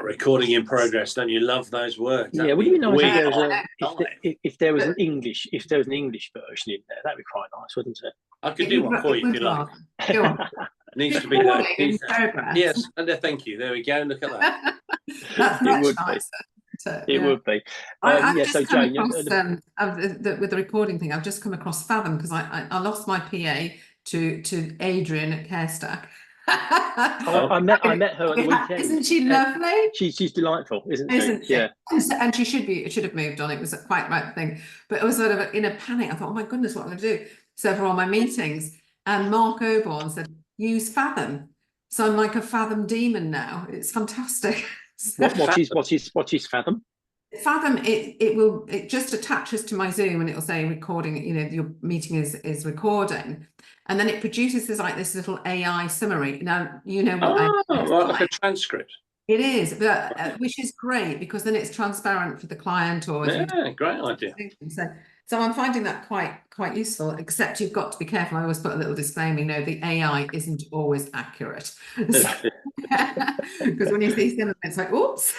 Recording in progress. Don't you love those words? Yeah, would it be nice if there was an English version in there? That'd be quite nice, wouldn't it? I could do one for you if you like. Go on. It needs to be there. Yes, and thank you. There we go. Look at that. That's much nicer. It would be. I've just come across, with the recording thing, I've just come across Fathom, because I lost my PA to Adrian at CareStack. I met her at the weekend. Isn't she lovely? She's delightful, isn't she? Yeah. And she should have moved on. It was quite the right thing. But it was sort of in a panic. I thought, oh my goodness, what am I going to do? So for all my meetings, and Mark Oborn said, use Fathom. So I'm like a Fathom demon now. It's fantastic. What is Fathom? Fathom, it just attaches to my Zoom, and it will say recording, your meeting is recording, and then it produces this little AI summary. Now what like a transcript. It is, but which is great, because then it's transparent for the client. Or great idea. So I'm finding that quite useful, except you've got to be careful. I always put a little disclaimer, the AI isn't always accurate. Because when you see some of it, it's like, oops.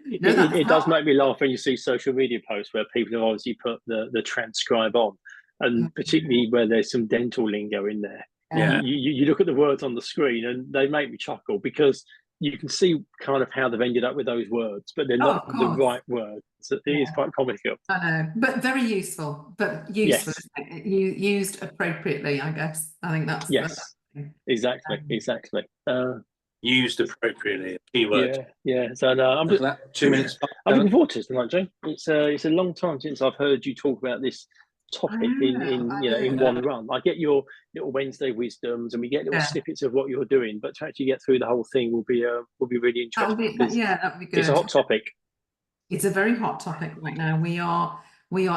It does make me laugh when you see social media posts where people have obviously put the transcribe on, and particularly where there's some dental lingo in there. Yeah. You look at the words on the screen and they make me chuckle, because you can see kind of how they've ended up with those words, but they're not the right words. So it is quite comical. I know, but very useful. But useful, used appropriately, I guess. I think that's exactly. Used appropriately, keyword. Yeah. So I'm just 2 minutes. I'm looking forward to it tonight, Jane. It's a long time since I've heard you talk about this topic in one run. I get your little Wednesday wisdoms, and we get little snippets of what you're doing, but to actually get through the whole thing will be really interesting. That would be good. It's a hot topic. It's a very hot topic right now. We are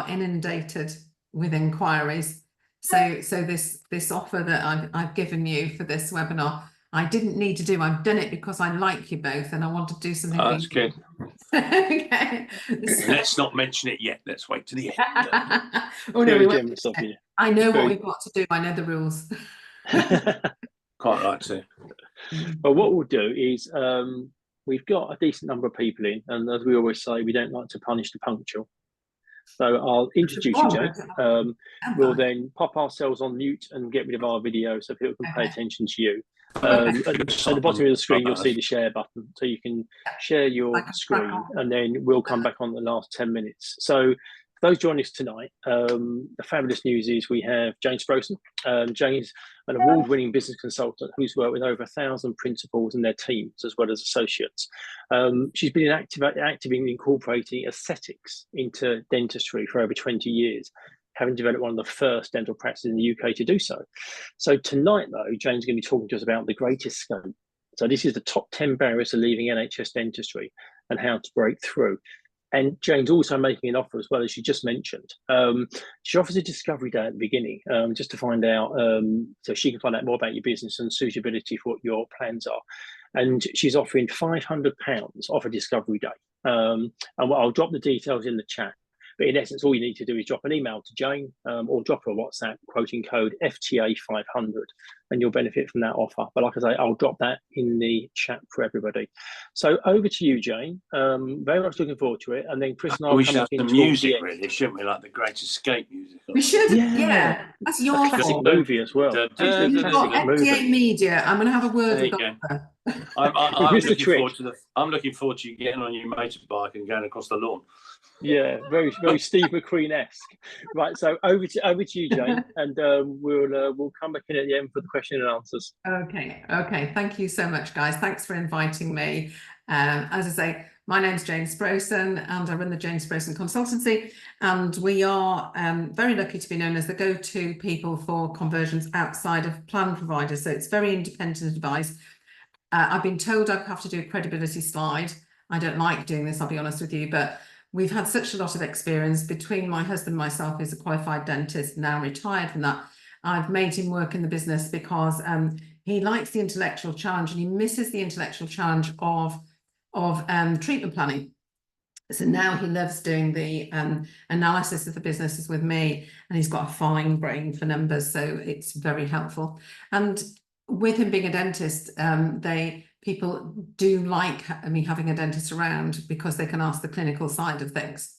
inundated with inquiries. So this offer that I've given you for this webinar, I didn't need to do. I've done it because I like you both, and I want to do something. That's good. Okay. Let's not mention it yet. Let's wait to the end. I know what we've got to do. I know the rules. Quite right too. Well, what we'll do is we've got a decent number of people in, and as we always say, we don't like to punish the punctual. So I'll introduce you, Jane. We'll then pop ourselves on mute and get rid of our video so people can pay attention to you. At the bottom of the screen, you'll see the share button, so you can share your screen, and then we'll come back on the last 10 minutes. So for those joining us tonight, the fabulous news is we have Jayne Sproson. Jayne is an award-winning business consultant who's worked with over 1,000 principals and their teams, as well as associates. She's been active in incorporating aesthetics into dentistry for over 20 years, having developed one of the first dental practices in the UK to do so. So tonight, though, Jayne's going to be talking to us about the greatest scope. So this is the top 10 barriers to leaving NHS dentistry and how to break through. And Jayne's also making an offer, as well, as you just mentioned. She offers a discovery day at the beginning, just to find out, so she can find out more about your business and suitability for what your plans are. And she's offering £500 off a discovery day. And I'll drop the details in the chat. But in essence, all you need to do is drop an email to Jayne or drop her a WhatsApp quoting code FTA500, and you'll benefit from that offer. But like I say, I'll drop that in the chat for everybody. So over to you, Jayne. Very much looking forward to it. And then Chris and I will come back into music, really, shouldn't we? Like the Great Escape music. We should, yeah. That's your classic movie as well. FTA Media. I'm going to have a word with her. I'm looking forward to you getting on your motorbike and going across the lawn. Yeah, very Steve McQueen-esque. Right, so over to you, Jayne, and we'll come back in at the end for the question and answers. Okay. Thank you so much, guys. Thanks for inviting me. As I say, my name's Jayne Sproson, and I run the Jayne Sproson Consultancy, and we are very lucky to be known as the go-to people for conversions outside of plan providers. So it's very independent advice. I've been told I have to do a credibility slide. I don't like doing this, I'll be honest with you, but we've had such a lot of experience between my husband and myself, who's a qualified dentist, now retired from that. I've made him work in the business because he likes the intellectual challenge, and he misses the intellectual challenge of treatment planning. So now he loves doing the analysis of the businesses with me, and he's got a fine brain for numbers, so it's very helpful. And with him being a dentist, they people do like me having a dentist around because they can ask the clinical side of things.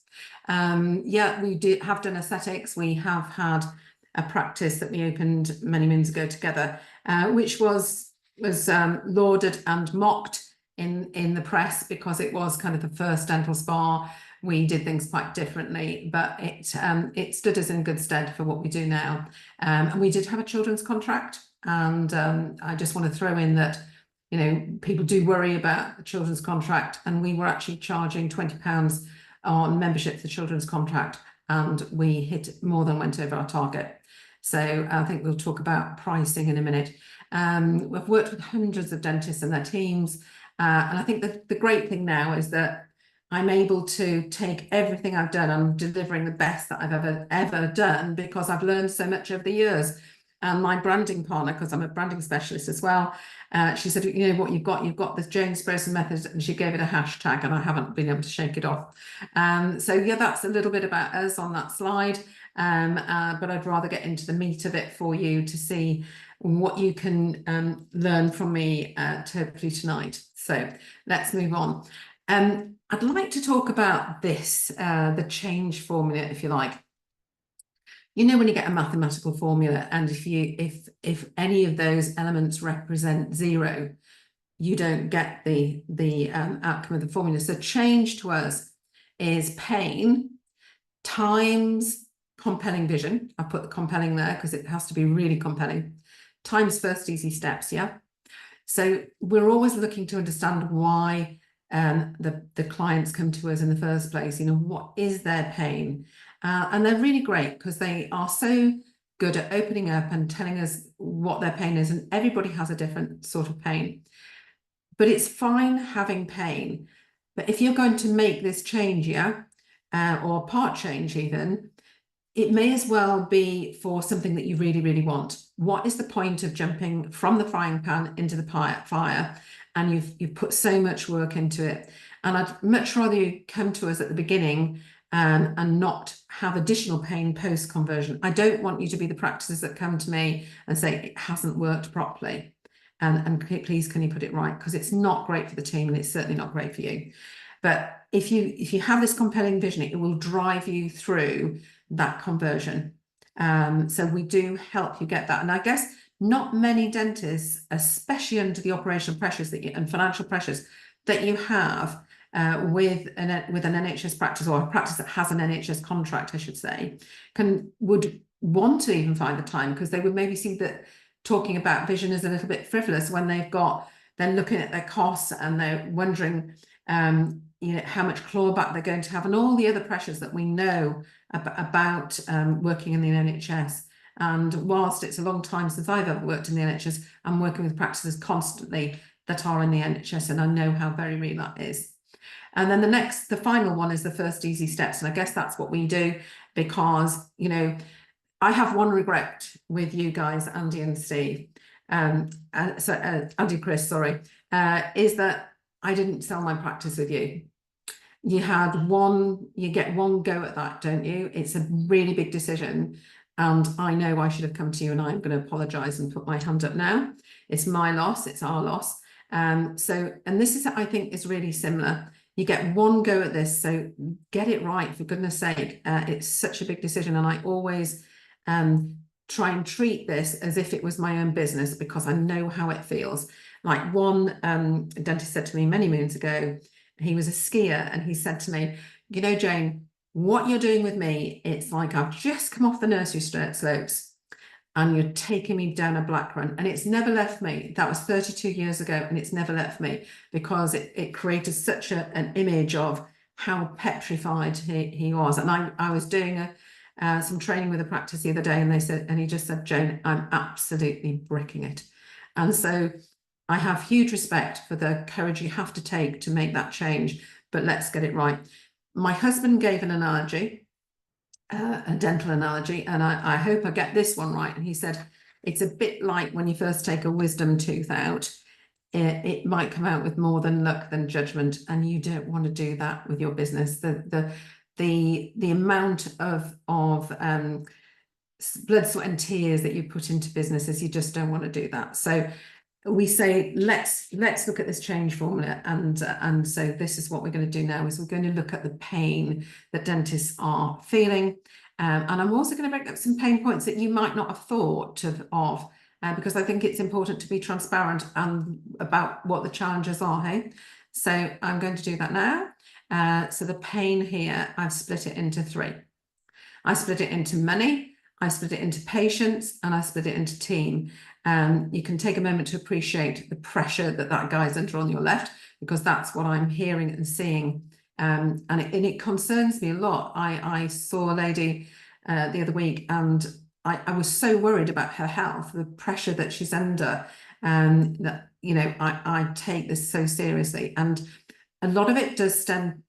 Yeah, we have done aesthetics. We have had a practice that we opened many moons ago together, which was lauded and mocked in the press because it was kind of the first dental spa. We did things quite differently, but it stood us in good stead for what we do now. And we did have a children's contract, and I just want to throw in that, you know, people do worry about the children's contract, and we were actually charging £20 on membership for the children's contract, and we went over our target. So I think we'll talk about pricing in a minute. We've worked with hundreds of dentists and their teams, and I think the great thing now is that I'm able to take everything I've done. I'm delivering the best that I've ever done because I've learned so much over the years. And my branding partner, because I'm a branding specialist as well, she said, you know what, you've got this Jayne Sproson method, and she gave it a hashtag, and I haven't been able to shake it off. So yeah, that's a little bit about us on that slide, but I'd rather get into the meat of it for you to see what you can learn from me hopefully tonight. So let's move on. I'd like to talk about this, the change formula, if you like. You know, when you get a mathematical formula, and if any of those elements represent 0, you don't get the outcome of the formula. So change to us is pain times compelling vision. I put the compelling there because it has to be really compelling, times first easy steps. Yeah. So we're always looking to understand why the clients come to us in the first place. You know, what is their pain? And they're really great because they are so good at opening up and telling us what their pain is. And everybody has a different sort of pain. But it's fine having pain. But if you're going to make this change, yeah, or part change even, it may as well be for something that you really, really want. What is the point of jumping from the frying pan into the fire? And you've put so much work into it. And I'd much rather you come to us at the beginning and not have additional pain post-conversion. I don't want you to be the practices that come to me and say it hasn't worked properly. And please, can you put it right? Because it's not great for the team, and it's certainly not great for you. But if you have this compelling vision, it will drive you through that conversion. So we do help you get that. And I guess not many dentists, especially under the operational pressures and financial pressures that you have with an NHS practice, or a practice that has an NHS contract, I should say, would want to even find the time, because they would maybe see that talking about vision is a little bit frivolous when they're looking at their costs and they're wondering you know, how much clawback they're going to have, and all the other pressures that we know about working in the NHS. And whilst it's a long time since I've ever worked in the NHS, I'm working with practices constantly that are in the NHS, and I know how very real that is. And then the final one is the first easy steps. And I guess that's what we do, because, you know, I have one regret with you guys, Andy and Steve, Andy, Chris, sorry, is that I didn't sell my practice with you. You get one go at that, don't you? It's a really big decision. And I know I should have come to you, and I'm going to apologise and put my hand up now. It's my loss, it's our loss. And this is, I think, is really similar. You get one go at this, so get it right, for goodness sake. It's such a big decision, and I always try and treat this as if it was my own business, because I know how it feels. Like one dentist said to me many moons ago, he was a skier, and he said to me, you know, Jayne, what you're doing with me, it's like I've just come off the nursery slopes and you're taking me down a black run. And it's never left me. That was 32 years ago, and it's never left me, because it created such an image of how petrified he was. And I was doing some training with a practice the other day, and he just said, Jayne, I'm absolutely bricking it. And so I have huge respect for the courage you have to take to make that change, but let's get it right. My husband gave an analogy, a dental analogy, and I hope I get this one right. And he said, it's a bit like when you first take a wisdom tooth out, it might come out with more than luck than judgment, and you don't want to do that with your business. The amount of blood, sweat and tears that you put into businesses, you just don't want to do that. So we say, let's look at this change formula, and so this is what we're going to do now, is we're going to look at the pain that dentists are feeling, and I'm also going to bring up some pain points that you might not have thought of, because I think it's important to be transparent about what the challenges are, hey? So I'm going to do that now. So the pain here, I've split it into 3. I split it into money, I split it into patients, and I split it into team. You can take a moment to appreciate the pressure that guy's under on your left, because that's what I'm hearing and seeing. And it concerns me a lot. I saw a lady the other week, and I was so worried about her health, the pressure that she's under, that, you know, I take this so seriously. And a lot of it does stem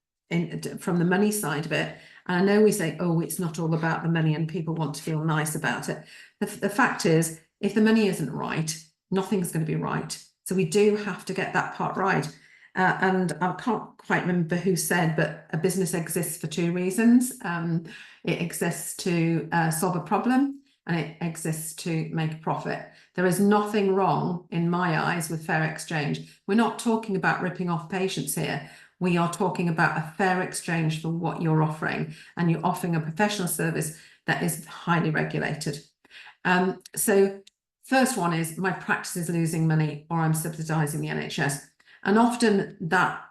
from the money side of it. And I know we say, oh, it's not all about the money and people want to feel nice about it. The fact is, if the money isn't right, nothing's going to be right. So we do have to get that part right. And I can't quite remember who said, but a business exists for 2 reasons. It exists to solve a problem, and it exists to make a profit. There is nothing wrong, in my eyes, with fair exchange. We're not talking about ripping off patients here. We are talking about a fair exchange for what you're offering, and you're offering a professional service that is highly regulated. So first one is, my practice is losing money, or I'm subsidising the NHS. And often that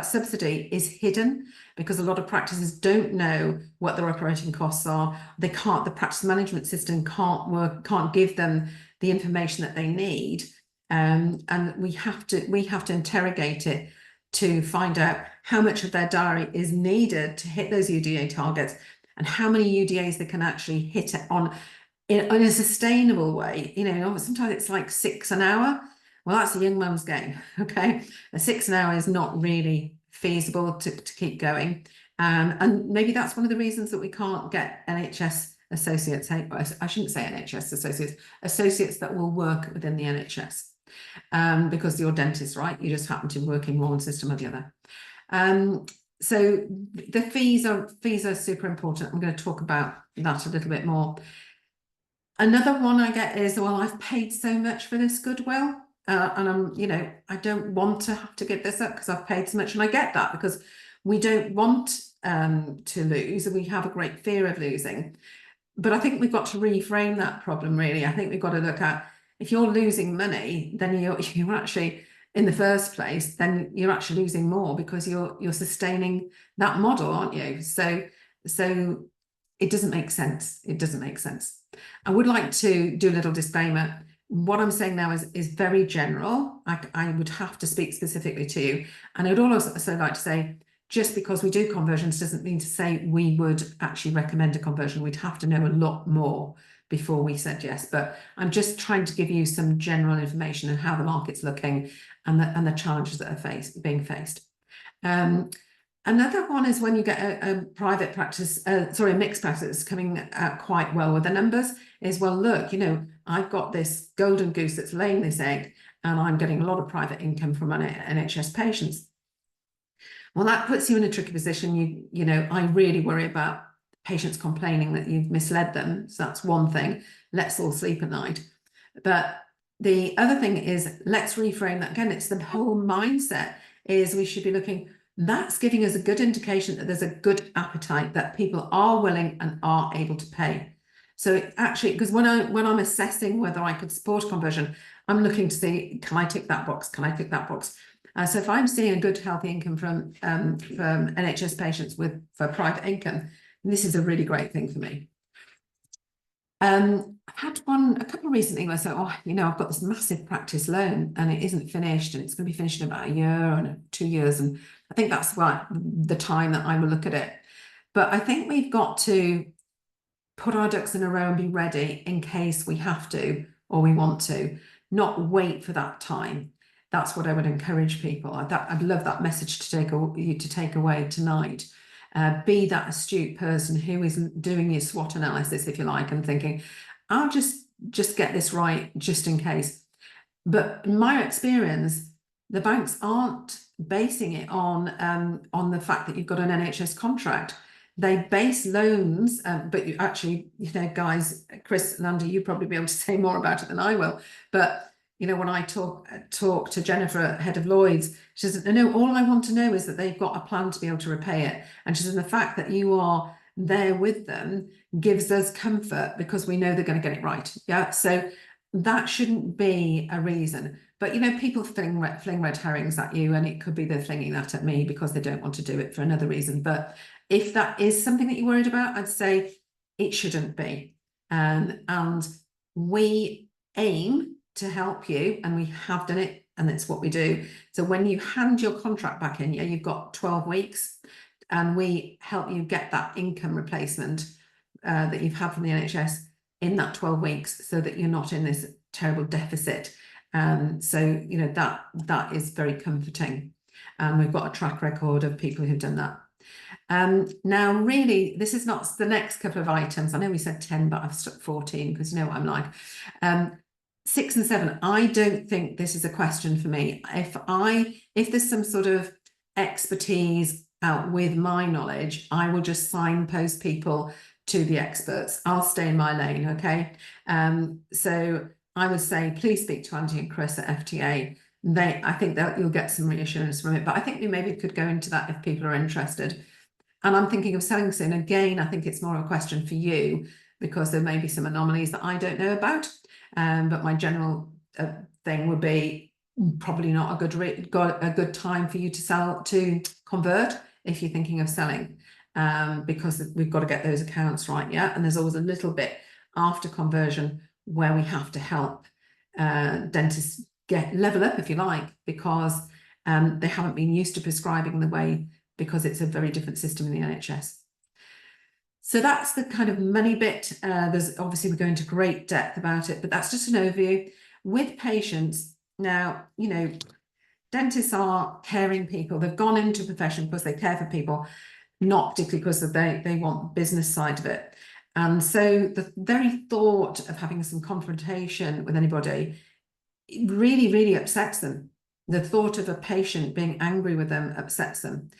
subsidy is hidden, because a lot of practices don't know what their operating costs are. The practice management system can't give them the information that they need. And we have to interrogate it to find out how much of their diary is needed to hit those UDA targets, and how many UDAs they can actually hit it on in a sustainable way. You know, sometimes it's like 6 an hour. Well, that's a young man's game, okay? A 6 an hour is not really feasible to keep going. And maybe that's one of the reasons that we can't get NHS associates, I shouldn't say NHS associates that will work within the NHS. Because you're dentists, right? You just happen to work in one system or the other. So the fees are super important. I'm going to talk about that a little bit more. Another one I get is, well, I've paid so much for this goodwill, and I'm, you know, I don't want to have to give this up because I've paid so much. And I get that, because we don't want to lose, and we have a great fear of losing. But I think we've got to reframe that problem, really. I think we've got to look at, if you're losing money, then you're actually, in the first place, then you're actually losing more, because you're sustaining that model, aren't you? So it doesn't make sense. It doesn't make sense. I would like to do a little disclaimer. What I'm saying now is very general. I would have to speak specifically to you. And I would also like to say, just because we do conversions doesn't mean to say we would actually recommend a conversion. We'd have to know a lot more before we said yes. But I'm just trying to give you some general information on how the market's looking, and the challenges that are being faced. Another one is when you get a private practice, a mixed practice coming out quite well with the numbers, is, well, look, you know, I've got this golden goose that's laying this egg, and I'm getting a lot of private income from NHS patients. Well, that puts you in a tricky position. You know, I really worry about patients complaining that you've misled them. So that's one thing. Let's all sleep at night. But the other thing is, let's reframe that again. It's the whole mindset, is we should be looking, that's giving us a good indication that there's a good appetite, that people are willing and are able to pay. So actually, because when I'm assessing whether I could support conversion, I'm looking to see, can I tick that box? Can I tick that box? So if I'm seeing a good healthy income from NHS patients for private income, this is a really great thing for me. I had a couple recently where I said, oh, you know, I've got this massive practice loan and it isn't finished, and it's going to be finished in about a year and 2 years. And I think that's the time that I will look at it. But I think we've got to put our ducks in a row and be ready in case we have to, or we want to, not wait for that time. That's what I would encourage people. I'd love that message to take away tonight. Be that astute person who is doing your SWOT analysis, if you like, and thinking, I'll just get this right just in case. But in my experience, the banks aren't basing it on the fact that you've got an NHS contract. They base loans, but you actually, you know, guys, Chris and Andy, you'd probably be able to say more about it than I will. But, you know, when I talk to Jennifer, head of Lloyd's, she says, no, all I want to know is that they've got a plan to be able to repay it. And she says, the fact that you are there with them gives us comfort because we know they're going to get it right. Yeah. So that shouldn't be a reason. But, you know, people fling red herrings at you, and it could be they're flinging that at me because they don't want to do it for another reason. But if that is something that you're worried about, I'd say it shouldn't be. And we aim to help you, and we have done it, and it's what we do. So when you hand your contract back in, yeah, you've got 12 weeks, and we help you get that income replacement that you've had from the NHS in that 12 weeks, so that you're not in this terrible deficit. So, you know, that is very comforting. And we've got a track record of people who've done that. Now, really, this is not the next couple of items. I know we said 10, but I've stuck 14 because you know what I'm like. 6 and 7, I don't think this is a question for me. If there's some sort of expertise out with my knowledge, I will just signpost people to the experts. I'll stay in my lane, okay? So I would say, please speak to Andy and Chris at FTA. I think that you'll get some reassurance from it, but I think we maybe could go into that if people are interested. And I'm thinking of selling soon. Again, I think it's more of a question for you because there may be some anomalies that I don't know about. But my general thing would be probably not a good time for you to convert if you're thinking of selling, because we've got to get those accounts right. Yeah, and there's always a little bit after conversion where we have to help dentists level up, if you like, because they haven't been used to prescribing the way, because it's a very different system in the NHS. So that's the kind of money bit. There's obviously, we go into great depth about it, but that's just an overview. With patients, now, you know, dentists are caring people. They've gone into a profession because they care for people, not particularly because they want business side of it. And so the very thought of having some confrontation with anybody, it really, really upsets them. The thought of a patient being angry with them upsets them.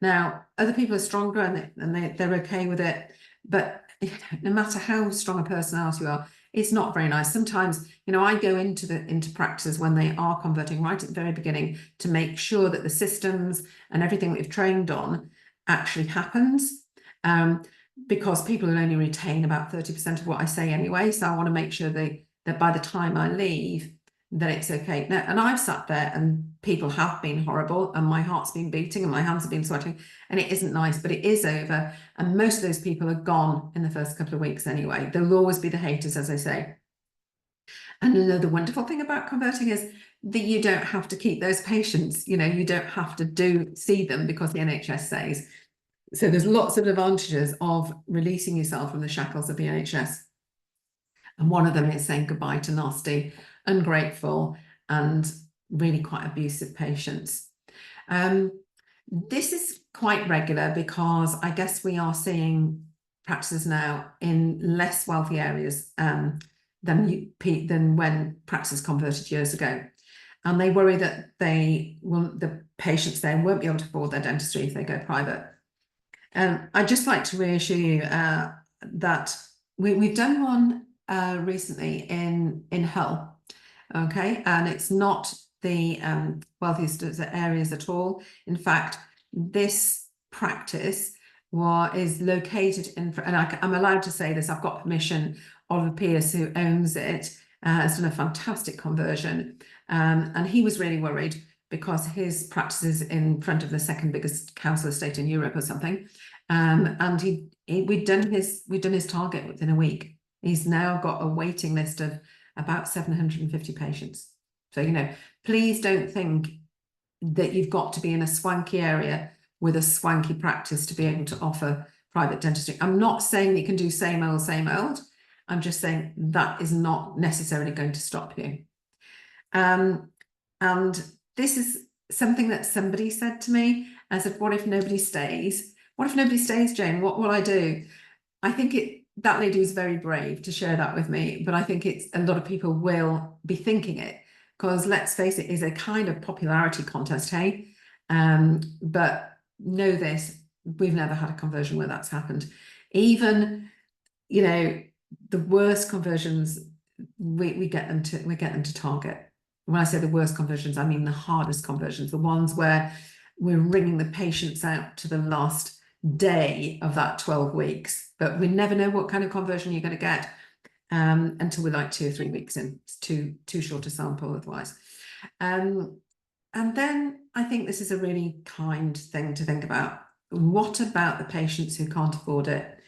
Now, other people are stronger and they're okay with it, but no matter how strong a personality you are, it's not very nice. Sometimes, you know, I go into practices when they are converting right at the very beginning to make sure that the systems and everything we've trained on actually happens, because people will only retain about 30% of what I say anyway. So I want to make sure that by the time I leave, that it's okay. Now, and I've sat there and people have been horrible and my heart's been beating and my hands have been sweating and it isn't nice, but it is over. And most of those people are gone in the first couple of weeks anyway. There'll always be the haters, as I say. And another wonderful thing about converting is that you don't have to keep those patients. You know, you don't have to see them because the NHS says. So there's lots of advantages of releasing yourself from the shackles of the NHS. And one of them is saying goodbye to nasty, ungrateful, and really quite abusive patients. This is quite regular because I guess we are seeing practices now in less wealthy areas than when practices converted years ago. And they worry that the patients there won't be able to afford their dentistry if they go private. I'd just like to reassure you that we've done one recently in Hull. Okay, and it's not the wealthiest areas at all. In fact, this practice is located in, and I'm allowed to say this, I've got permission. Oliver Pierce, who owns it, has done a fantastic conversion, and he was really worried because his practice is in front of the second biggest council estate in Europe or something, and we'd done his target within a week. He's now got a waiting list of about 750 patients. So, you know, please don't think that you've got to be in a swanky area with a swanky practice to be able to offer private dentistry. I'm not saying you can do same old, same old. I'm just saying that is not necessarily going to stop you. And this is something that somebody said to me. I said, what if nobody stays? What if nobody stays, Jayne? What will I do? I think that lady was very brave to share that with me, but I think a lot of people will be thinking it, because let's face it, is a kind of popularity contest, hey? But know this, we've never had a conversion where that's happened. Even, you know, the worst conversions, we get them to target. When I say the worst conversions, I mean the hardest conversions, the ones where we're ringing the patients out to the last day of that 12 weeks, but we never know what kind of conversion you're going to get until we're like 2 or 3 weeks in. It's too short a sample otherwise. And then I think this is a really kind thing to think about. What about the patients who can't afford it?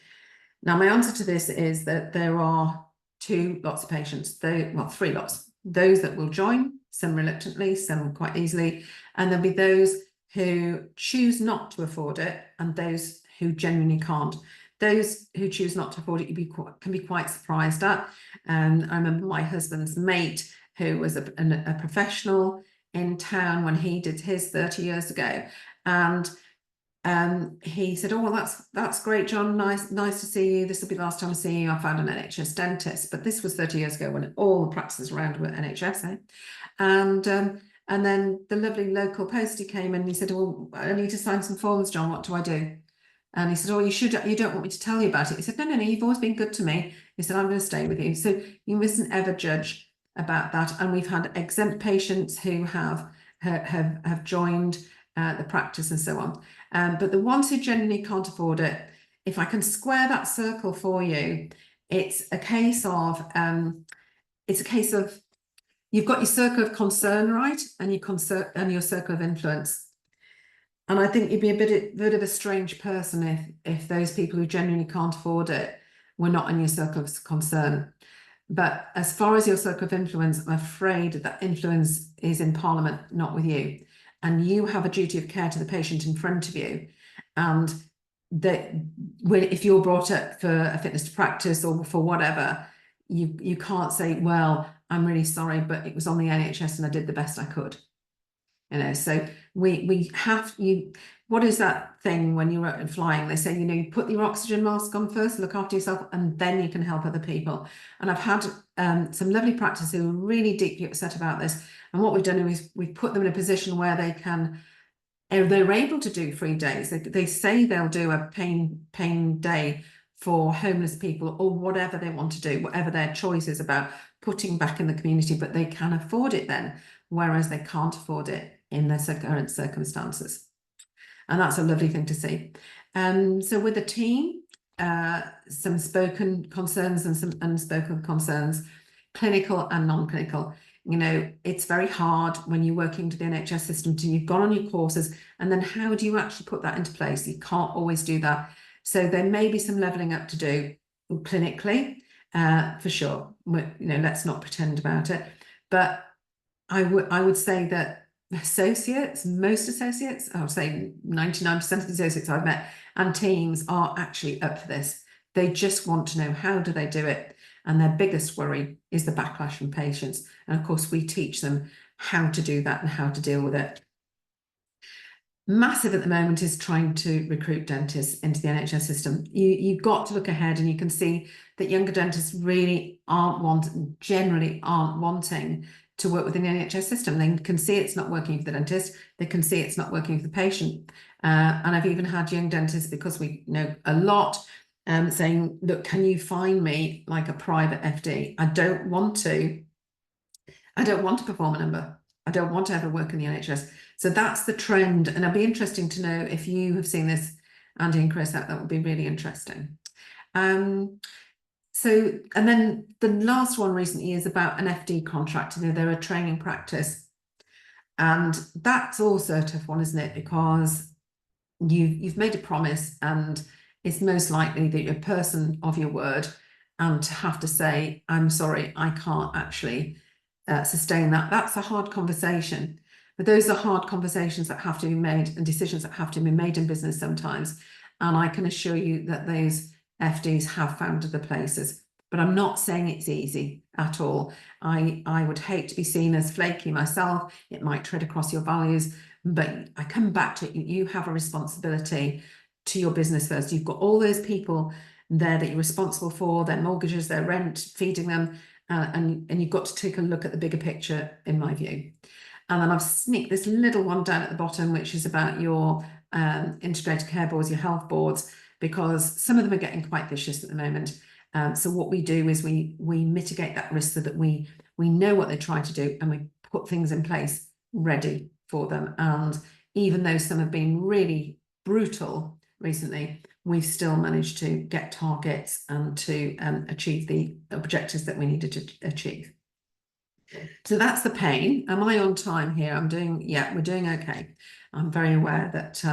Now, my answer to this is that there are 2 lots of patients, well, 3 lots. Those that will join, some reluctantly, some quite easily, and there'll be those who choose not to afford it and those who genuinely can't. Those who choose not to afford it can be quite surprised at. I remember my husband's mate, who was a professional in town when he did his 30 years ago, and he said, "Oh, well, that's great, John. Nice to see you. This will be the last time I see you. I found an NHS dentist." But this was 30 years ago when all the practices around were NHS, eh? And then the lovely local postie came in and he said, "Well, I need to sign some forms, John. What do I do?" And he said, "Oh, you don't want me to tell you about it." He said, No, you've always been good to me. He said, "I'm going to stay with you." So you mustn't ever judge about that. And we've had exempt patients who have joined the practice and so on. But the ones who genuinely can't afford it, if I can square that circle for you, it's a case of you've got your circle of concern, right, and your circle of influence. And I think you'd be a bit of a strange person if those people who genuinely can't afford it were not in your circle of concern. But as far as your circle of influence, I'm afraid that influence is in Parliament, not with you. And you have a duty of care to the patient in front of you. And if you're brought up for a fitness to practice or for whatever, you can't say, "Well, I'm really sorry, but it was on the NHS and I did the best I could." You know, so we have what is that thing when you're out flying? They say, you put your oxygen mask on first, look after yourself, and then you can help other people. And I've had some lovely practices who are really deeply upset about this. And what we've done is we've put them in a position where they're able to do 3 days. They say they'll do a pain day for homeless people or whatever they want to do, whatever their choice is about putting back in the community, but they can afford it then, whereas they can't afford it in their current circumstances. And that's a lovely thing to see. So with the team, some spoken concerns and some unspoken concerns, clinical and non-clinical. It's very hard when you're working to the NHS system you've gone on your courses, and then how do you actually put that into place? You can't always do that. So there may be some levelling up to do clinically, for sure. Let's not pretend about it. But I would say that most associates, I would say 99% of the associates I've met and teams are actually up for this. They just want to know, how do they do it? And their biggest worry is the backlash from patients. And of course, we teach them how to do that and how to deal with it. Massive at the moment is trying to recruit dentists into the NHS system. You've got to look ahead, and you can see that younger dentists really generally aren't wanting to work within the NHS system. They can see it's not working for the dentist. They can see it's not working for the patient. And I've even had young dentists, because we know a lot, saying, "Look, can you find me like a private FD? I don't want to perform a number. I don't want to ever work in the NHS." So that's the trend. And it'll be interesting to know if you have seen this, Andy and Chris. That would be really interesting. And then the last one recently is about an FD contract. They're a training practice. And that's also a tough one, isn't it? Because you've made a promise, and it's most likely that you're a person of your word, and to have to say, "I'm sorry, I can't actually sustain that." That's a hard conversation. But those are hard conversations that have to be made, and decisions that have to be made in business sometimes. And I can assure you that those FDs have found other places. But I'm not saying it's easy at all. I would hate to be seen as flaky myself. It might tread across your values, but I come back to it. You have a responsibility to your business first. You've got all those people there that you're responsible for, their mortgages, their rent, feeding them, and you've got to take a look at the bigger picture, in my view. And then I've sneaked this little one down at the bottom, which is about your integrated care boards, your health boards, because some of them are getting quite vicious at the moment. So what we do is we mitigate that risk so that we know what they're trying to do, and we put things in place ready for them. And even though some have been really brutal recently, we've still managed to get targets and to achieve the objectives that we needed to achieve. So that's the pain. Am I on time here? We're doing okay. I'm very aware that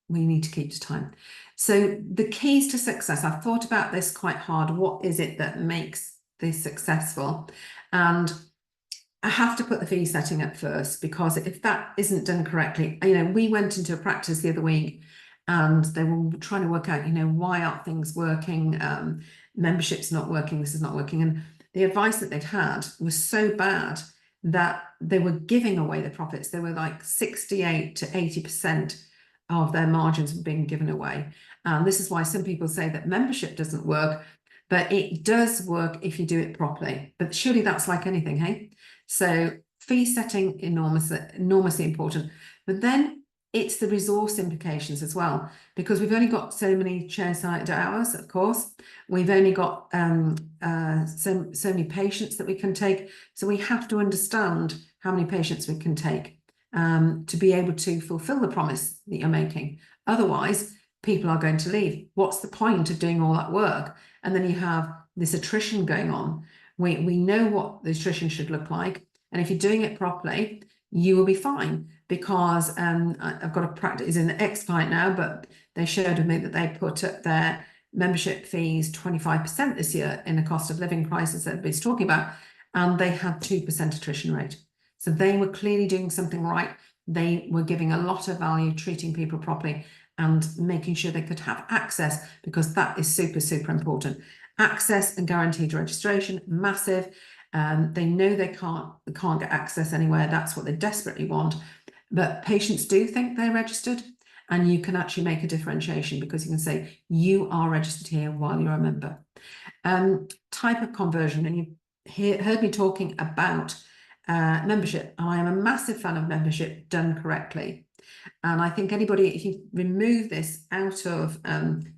we need to keep to time. So the keys to success, I've thought about this quite hard. What is it that makes this successful? And I have to put the fee setting up first, because if that isn't done correctly, we went into a practice the other week and they were trying to work out, why aren't things working? Membership's not working, this is not working. And the advice that they'd had was so bad that they were giving away the profits. They were like 68 to 80% of their margins were being given away. And this is why some people say that membership doesn't work, but it does work if you do it properly. But surely that's like anything, hey? So fee setting, enormously important. But then it's the resource implications as well, because we've only got so many chairside hours, of course. We've only got so many patients that we can take. So we have to understand how many patients we can take to be able to fulfill the promise that you're making. Otherwise, people are going to leave. What's the point of doing all that work? And then you have this attrition going on. We know what the attrition should look like. And if you're doing it properly, you will be fine. Because I've got a practice in the ex-client now, but they shared with me that they put up their membership fees 25% this year in a cost of living crisis that everybody's talking about, and they had 2% attrition rate. So they were clearly doing something right. They were giving a lot of value, treating people properly, and making sure they could have access, because that is super, super important. Access and guaranteed registration, massive. They know they can't get access anywhere. That's what they desperately want. But patients do think they're registered, and you can actually make a differentiation, because you can say you are registered here while you're a member. Type of conversion, and you heard me talking about membership. I am a massive fan of membership done correctly. And I think anybody, if you remove this out of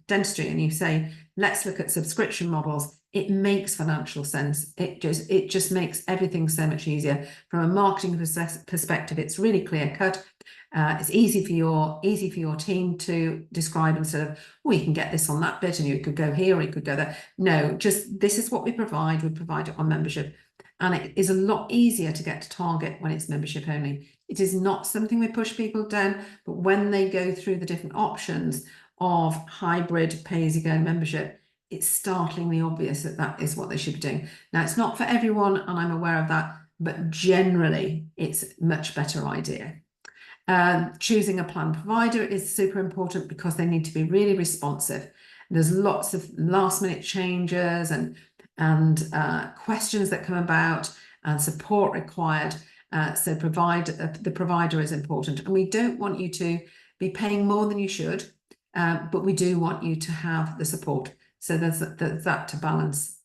dentistry and you say, let's look at subscription models, it makes financial sense. It just makes everything so much easier. From a marketing perspective, it's really clear cut. It's easy for your team to describe, instead of, oh, you can get this on that bit and you could go here or you could go there. No, just this is what we provide. We provide it on membership. And it is a lot easier to get to target when it's membership only. It is not something we push people down, but when they go through the different options of hybrid pay-as-you-go membership, it's startlingly obvious that that is what they should be doing. Now, it's not for everyone, and I'm aware of that, but generally it's a much better idea. Choosing a plan provider is super important, because they need to be really responsive. There's lots of last-minute changes and questions that come about, and support required. So the provider is important, and we don't want you to be paying more than you should, but we do want you to have the support. So there's that to balance.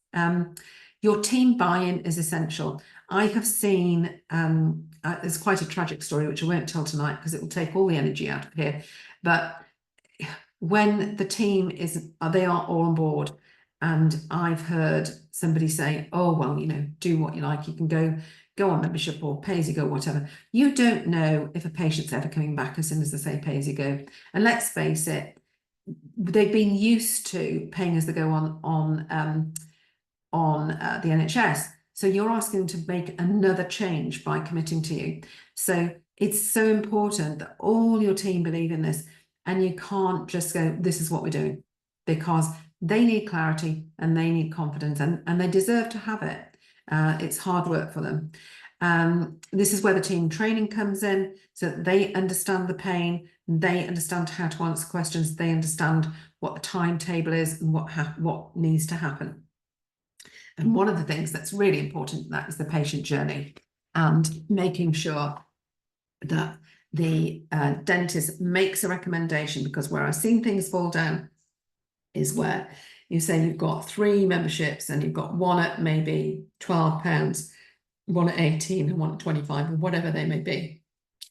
Your team buy-in is essential. I have seen, there's quite a tragic story, which I won't tell tonight because it will take all the energy out of here. But when the team they are all on board, and I've heard somebody say, oh, well, do what you like. You can go on membership or pay as you go, whatever. You don't know if a patient's ever coming back as soon as they say pay as you go. And let's face it, they've been used to paying as they go on the NHS. So you're asking them to make another change by committing to you. So it's so important that all your team believe in this, and you can't just go, this is what we're doing, because they need clarity and they need confidence, and they deserve to have it. It's hard work for them. This is where the team training comes in, so that they understand the pain, they understand how to answer questions, they understand what the timetable is and what needs to happen. And one of the things that's really important, that is the patient journey, and making sure that the dentist makes a recommendation, because where I've seen things fall down is where you say you've got 3 memberships and you've got one at maybe £12, one at 18 and one at 25, or whatever they may be.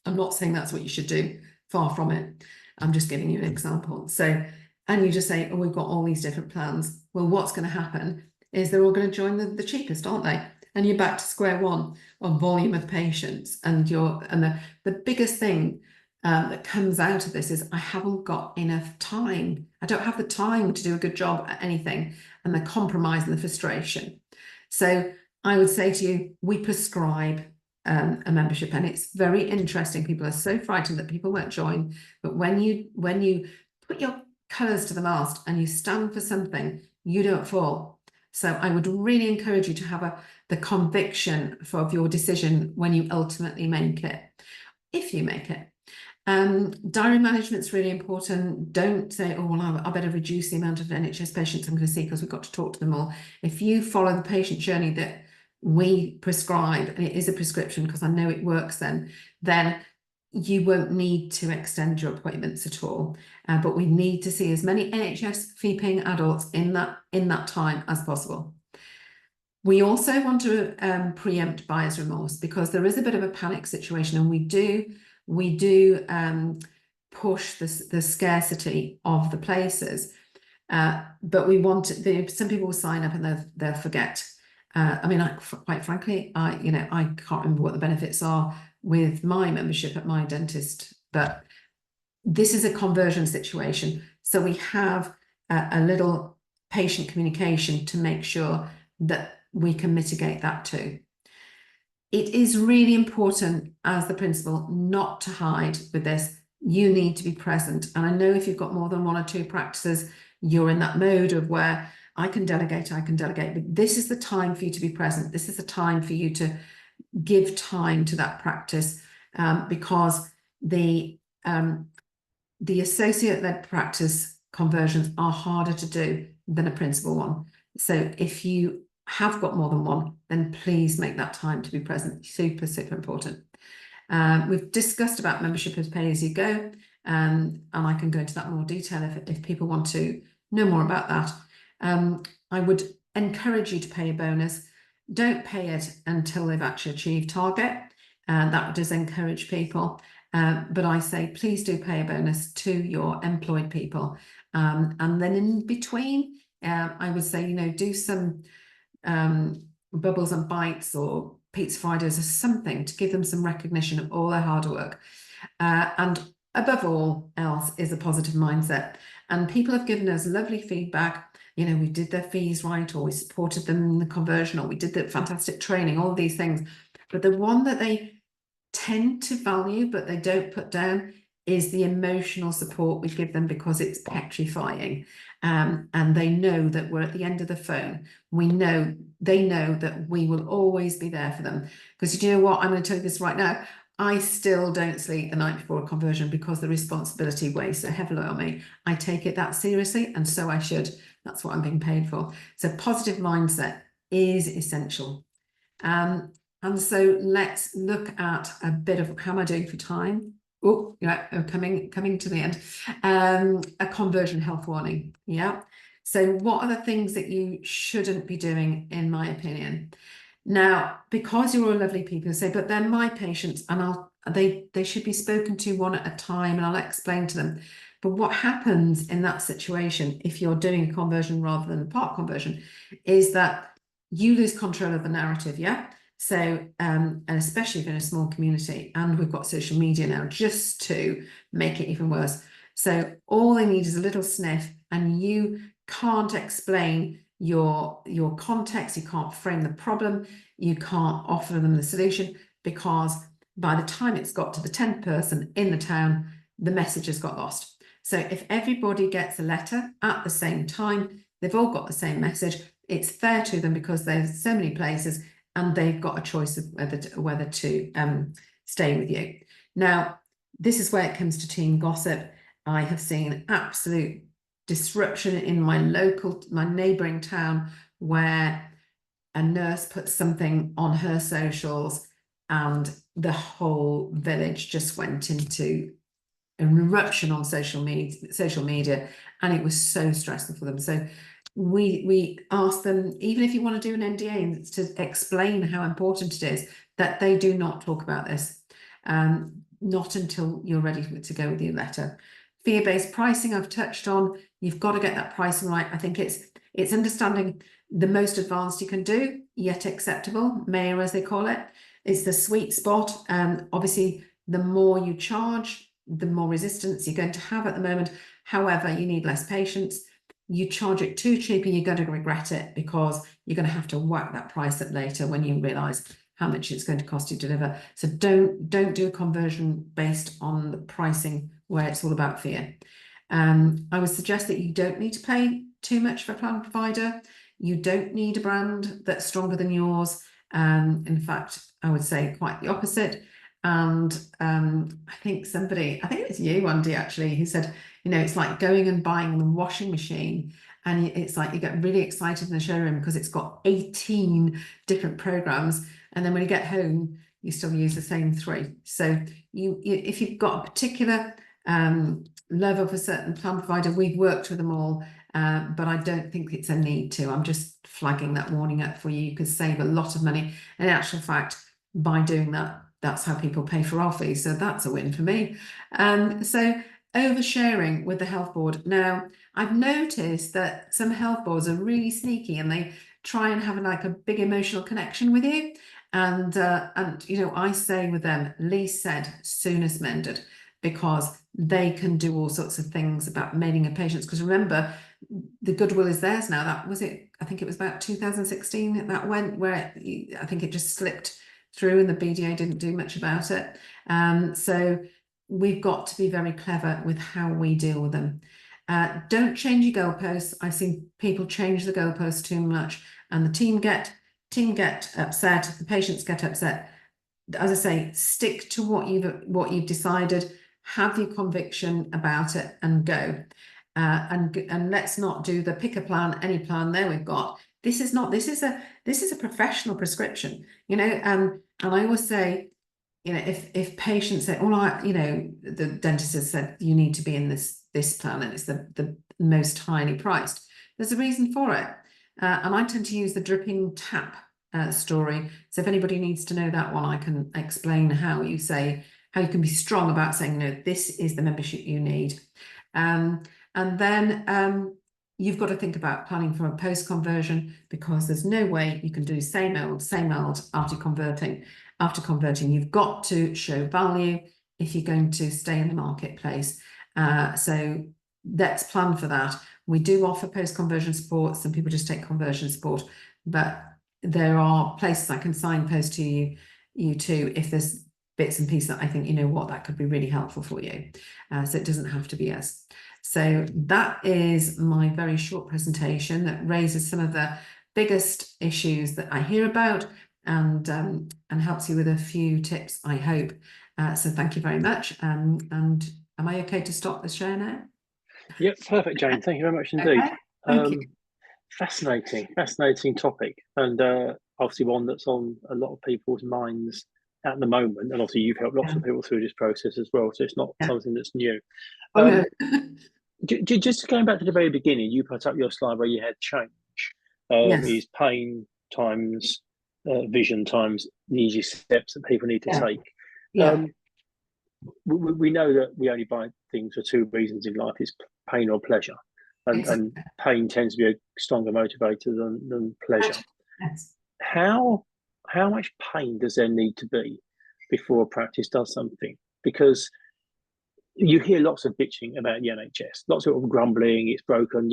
I'm not saying that's what you should do, far from it. I'm just giving you an example. So, and you just say, oh, we've got all these different plans. Well, what's going to happen is they're all going to join the cheapest, aren't they? And you're back to square one on volume of patients. And the biggest thing that comes out of this is I haven't got enough time. I don't have the time to do a good job at anything, and the compromise and the frustration. So I would say to you, we prescribe a membership, and it's very interesting. People are so frightened that people won't join, but when you put your colours to the mast and you stand for something, you don't fall. So I would really encourage you to have the conviction of your decision when you ultimately make it, if you make it. Diary management's really important. Don't say, oh, well, I better reduce the amount of NHS patients I'm going to see because we've got to talk to them all. If you follow the patient journey that we prescribe, and it is a prescription because I know it works, then you won't need to extend your appointments at all. But we need to see as many NHS fee-paying adults in that time as possible. We also want to preempt buyer's remorse, because there is a bit of a panic situation, and we do push the scarcity of the places, but we want some people will sign up and they'll forget. I mean, quite frankly, I can't remember what the benefits are with my membership at my dentist, but this is a conversion situation. So we have a little patient communication to make sure that we can mitigate that too. It is really important as the principal not to hide with this. You need to be present. And I know if you've got more than one or two practices, you're in that mode of where I can delegate, but this is the time for you to be present. This is the time for you to give time to that practice, because the associate-led practice conversions are harder to do than a principal one. So if you have got more than one, then please make that time to be present. Super, super important. We've discussed about membership as pay as you go, and I can go into that in more detail if people want to know more about that. I would encourage you to pay a bonus. Don't pay it until they've actually achieved target. That does encourage people. But I say, please do pay a bonus to your employed people. And then in between, I would say, do some bubbles and bites or Pizza Fridays or something to give them some recognition of all their hard work. And above all else is a positive mindset. And people have given us lovely feedback. We did their fees right, or we supported them in the conversion, or we did the fantastic training, all of these things. But the one that they tend to value, but they don't put down, is the emotional support we give them, because it's petrifying. And they know that we're at the end of the phone. They know that we will always be there for them. Because you know what? I'm going to tell you this right now. I still don't sleep the night before a conversion because the responsibility weighs so heavily on me. I take it that seriously, and so I should. That's what I'm being paid for. So positive mindset is essential. And so let's look at a bit of how am I doing for time? Oh, yeah, coming to the end. A conversion health warning. Yeah. So what are the things that you shouldn't be doing, in my opinion? Now, because you're all lovely people who say, but they're my patients, and they should be spoken to one at a time, and I'll explain to them. But what happens in that situation, if you're doing a conversion rather than a part conversion, is that you lose control of the narrative. Yeah. So, and especially if in a small community, and we've got social media now just to make it even worse. So all they need is a little sniff, and you can't explain your context, you can't frame the problem, you can't offer them the solution, because by the time it's got to the 10th person in the town, the message has got lost. So if everybody gets a letter at the same time, they've all got the same message, it's fair to them because there's so many places, and they've got a choice of whether to stay with you. Now, this is where it comes to team gossip. I have seen absolute disruption in my neighbouring town, where a nurse put something on her socials and the whole village just went into an eruption on social media, and it was so stressful for them. So we asked them, even if you want to do an NDA, to explain how important it is that they do not talk about this, not until you're ready to go with your letter. Fear-based pricing I've touched on. You've got to get that pricing right. I think it's understanding the most advanced you can do, yet acceptable, MAIA as they call it. It's the sweet spot. Obviously, the more you charge, the more resistance you're going to have at the moment. However, you need less patients. You charge it too cheap and you're going to regret it, because you're going to have to whack that price up later when you realise how much it's going to cost you to deliver. So don't do a conversion based on the pricing where it's all about fear. I would suggest that you don't need to pay too much for a plan provider. You don't need a brand that's stronger than yours. In fact, I would say quite the opposite. And I think it was you, Andy, actually, who said, you know, it's like going and buying the washing machine, and it's like you get really excited in the showroom because it's got 18 different programs, and then when you get home, you still use the same 3. So if you've got a particular love of a certain plan provider, we've worked with them all, but I don't think it's a need to. I'm just flagging that warning up for you. You could save a lot of money, and in actual fact, by doing that, that's how people pay for our fees. So that's a win for me. So oversharing with the health board. Now, I've noticed that some health boards are really sneaky, and they try and have like a big emotional connection with you. And you know, I say with them, least said, soonest mended, because they can do all sorts of things about mailing of patients. Because remember, the goodwill is theirs now. That was it. I think it was about 2016 that went, where I think it just slipped through and the BDA didn't do much about it. So we've got to be very clever with how we deal with them. Don't change your goalposts. I've seen people change the goalposts too much, and the team get upset, the patients get upset. As I say, stick to what you've decided, have your conviction about it, and go. And let's not do the pick a plan, any plan. There we've got. This is a professional prescription, you know. And I always say, you know, if patients say, oh, you know, the dentist has said you need to be in this plan, and it's the most highly priced, there's a reason for it. And I tend to use the dripping tap story. So if anybody needs to know that one, I can explain how you can be strong about saying, no, this is the membership you need. And then you've got to think about planning for a post-conversion, because there's no way you can do same old after converting. After converting, you've got to show value if you're going to stay in the marketplace. So let's plan for that. We do offer post-conversion support. Some people just take conversion support, but there are places I can signpost to you too, if there's bits and pieces that I think, you know what, that could be really helpful for you. So it doesn't have to be us. So that is my very short presentation that raises some of the biggest issues that I hear about, and helps you with a few tips, I hope. So thank you very much. And am I okay to stop the share now? Yep, perfect, Jayne. Thank you very much indeed. Okay, thank you. Fascinating topic, and obviously one that's on a lot of people's minds at the moment. And obviously you've helped lots of people through this process as well, so it's not something that's new. No. Just going back to the very beginning, you put up your slide where you had change. Is pain times vision times the easy steps that people need to take. We know that we only buy things for 2 reasons in life: is pain or pleasure, and pain tends to be a stronger motivator than pleasure. How much pain does there need to be before a practice does something? Because you hear lots of bitching about the NHS, lots of grumbling, it's broken,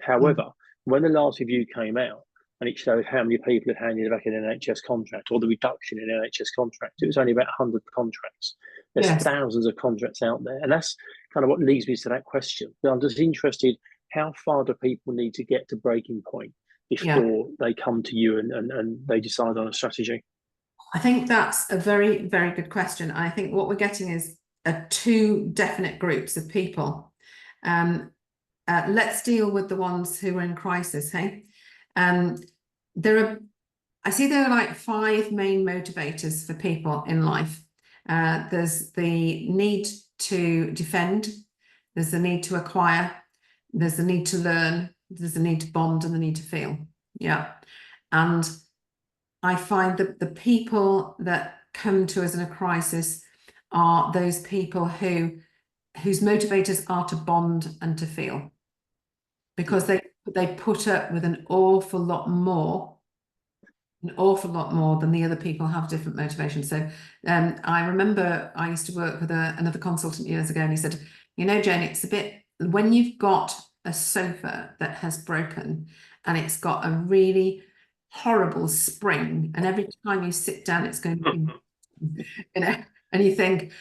However, when the last review came out and it showed how many people had handed back an NHS contract, or the reduction in NHS contracts, it was only about 100 contracts. There's thousands of contracts out there. And that's kind of what leads me to that question. But I'm just interested, how far do people need to get to breaking point before they come to you and they decide on a strategy? I think that's a very, very good question. I think what we're getting is 2 definite groups of people. Let's deal with the ones who are in crisis. Hey, I see there are like 5 main motivators for people in life. There's the need to defend, there's the need to acquire, there's the need to learn, there's the need to bond, and the need to feel. And I find that the people that come to us in a crisis are those people who whose motivators are to bond and to feel, because they put up with an awful lot more than the other people have different motivations. So I remember I used to work with another consultant years ago, and he said, you know, Jayne, it's a bit, when you've got a sofa that has broken and it's got a really horrible spring, and every time you sit down it's going to, you know, and you think,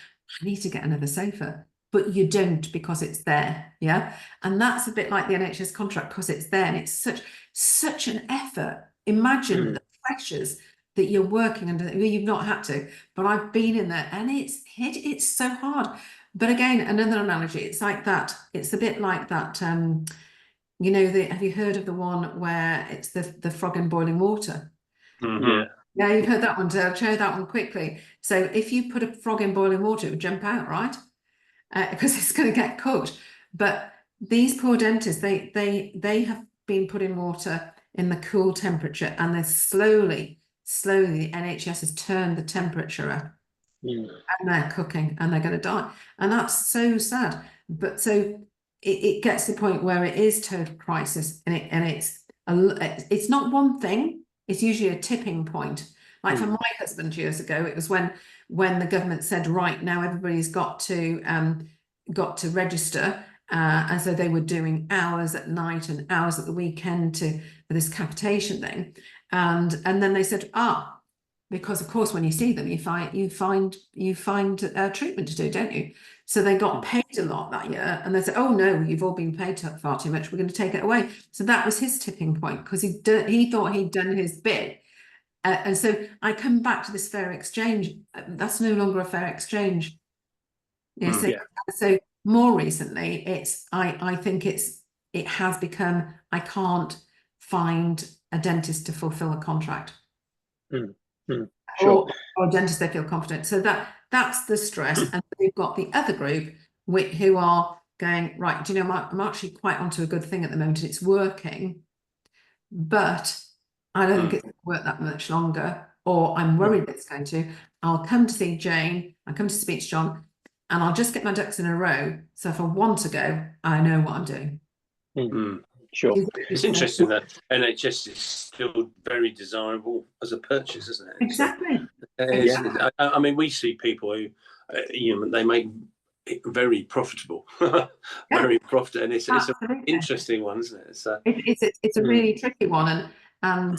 I need to get another sofa, but you don't, because it's there. Yeah. And that's a bit like the NHS contract, because it's there, and it's such an effort. Imagine the pressures that you're working under. You've not had to, but I've been in there, and it's so hard. But again, another analogy, it's like that, it's a bit like that, you know, have you heard of the one where it's the frog in boiling water? Yeah, you've heard that one too. I'll show you that one quickly. So if you put a frog in boiling water, it would jump out, right? Because it's going to get cooked. But these poor dentists, they have been put in water in the cool temperature, and they're slowly, the NHS has turned the temperature up, and they're cooking, and they're going to die. And that's so sad. But so it gets to the point where it is total crisis, and it's not one thing. It's usually a tipping point. Like for my husband years ago, it was when the government said, right, now everybody's got to register, and so they were doing hours at night and hours at the weekend for this capitation thing, and then they said, because of course when you see them, you find treatment to do, don't you? So they got paid a lot that year, and they said, oh no, you've all been paid far too much, we're going to take it away. So that was his tipping point, because he thought he'd done his bit. And so I come back to this fair exchange. That's no longer a fair exchange. Yeah, so more recently, I think it has become, I can't find a dentist to fulfill a contract. Sure. Or a dentist they feel confident. So that's the stress. And we've got the other group who are going, right, do you know, I'm actually quite onto a good thing at the moment, and it's working, but I don't think it's going to work that much longer, or I'm worried it's going to. I'll come to see Jayne, I'll come to speak to John, and I'll just get my ducks in a row. So if I want to go, I know what I'm doing. Sure. It's interesting that NHS is still very desirable as a purchase, isn't it? Exactly. I mean, we see people who, you know, they make it very profitable, very profitable, and it's an interesting one, isn't it? So it's a really tricky one, and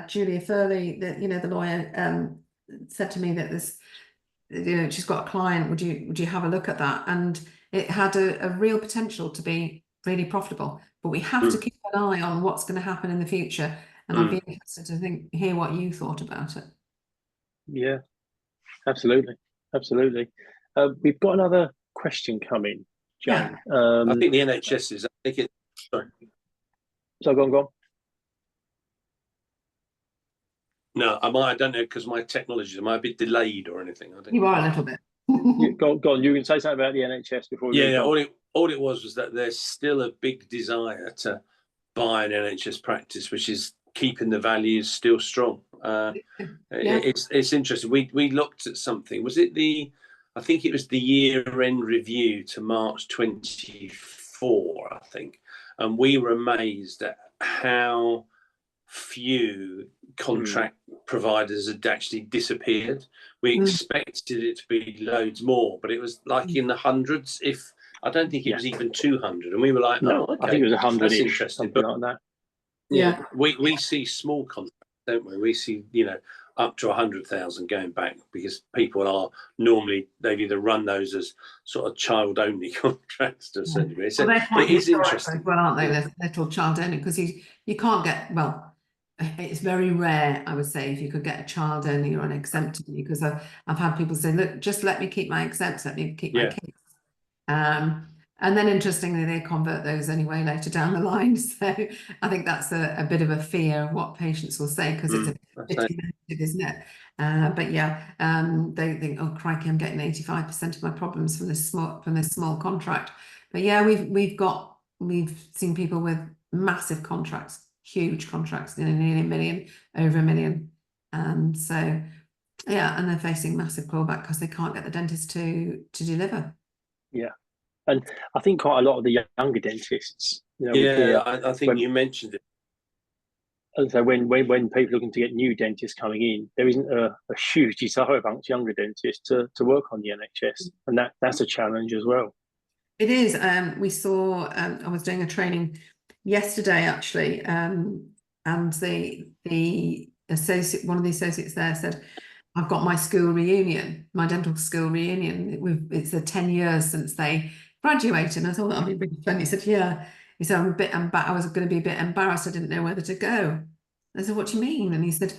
Julia Furley, the lawyer, said to me that this, you know, she's got a client. Would you have a look at that? And it had a real potential to be really profitable, but we have to keep an eye on what's going to happen in the future. And I'd be interested to hear what you thought about it. Yeah, absolutely. We've got another question coming, Jayne. I think the NHS is. I think it. Sorry. So go on. No, I don't know, because my technology, am I a bit delayed or anything? I think you are a little bit. Go on. You can say something about the NHS before. All it was that there's still a big desire to buy an NHS practice, which is keeping the values still strong. It's interesting. We looked at something. Was it I think it was the year-end review to March 24, I think, and we were amazed at how few contract providers had actually disappeared. We expected it to be loads more, but it was like in the hundreds. If I don't think it was even 200, and we were like, no, okay, I think it was 100. That's interesting, but like that. Yeah, we see small contracts, don't we? We see, you know, up to 100,000 going back, because people are normally, they've either run those as sort of child-only contracts to a certain degree. So it is interesting. As well, aren't they? They're little child-only, because you can't get, well, it's very rare, I would say, if you could get a child only or an exempt, because I've had people say, look, just let me keep my exempts, let me keep my kids. And then interestingly, they convert those anyway later down the line. So I think that's a bit of a fear of what patients will say, because it's a bit negative, isn't it? But yeah, they think, oh crikey, I'm getting 85% of my problems from this small contract. But yeah, we've seen people with massive contracts, huge contracts, you know, nearly $1 million, over $1 million. So yeah, and they're facing massive clawback because they can't get the dentist to deliver. Yeah. And I think quite a lot of the younger dentists, I think you mentioned it. And so when people are looking to get new dentists coming in, there isn't a huge desire amongst younger dentists to work on the NHS, and that's a challenge as well. It is. We saw. I was doing a training yesterday actually, and the associate, one of the associates there said, "I've got my school reunion, my dental school reunion. It's 10 years since they graduated." And I thought that'd be really fun. He said, "Yeah." He said, I was going to be a bit embarrassed. I didn't know whether to go. I said, "What do you mean?" And he said,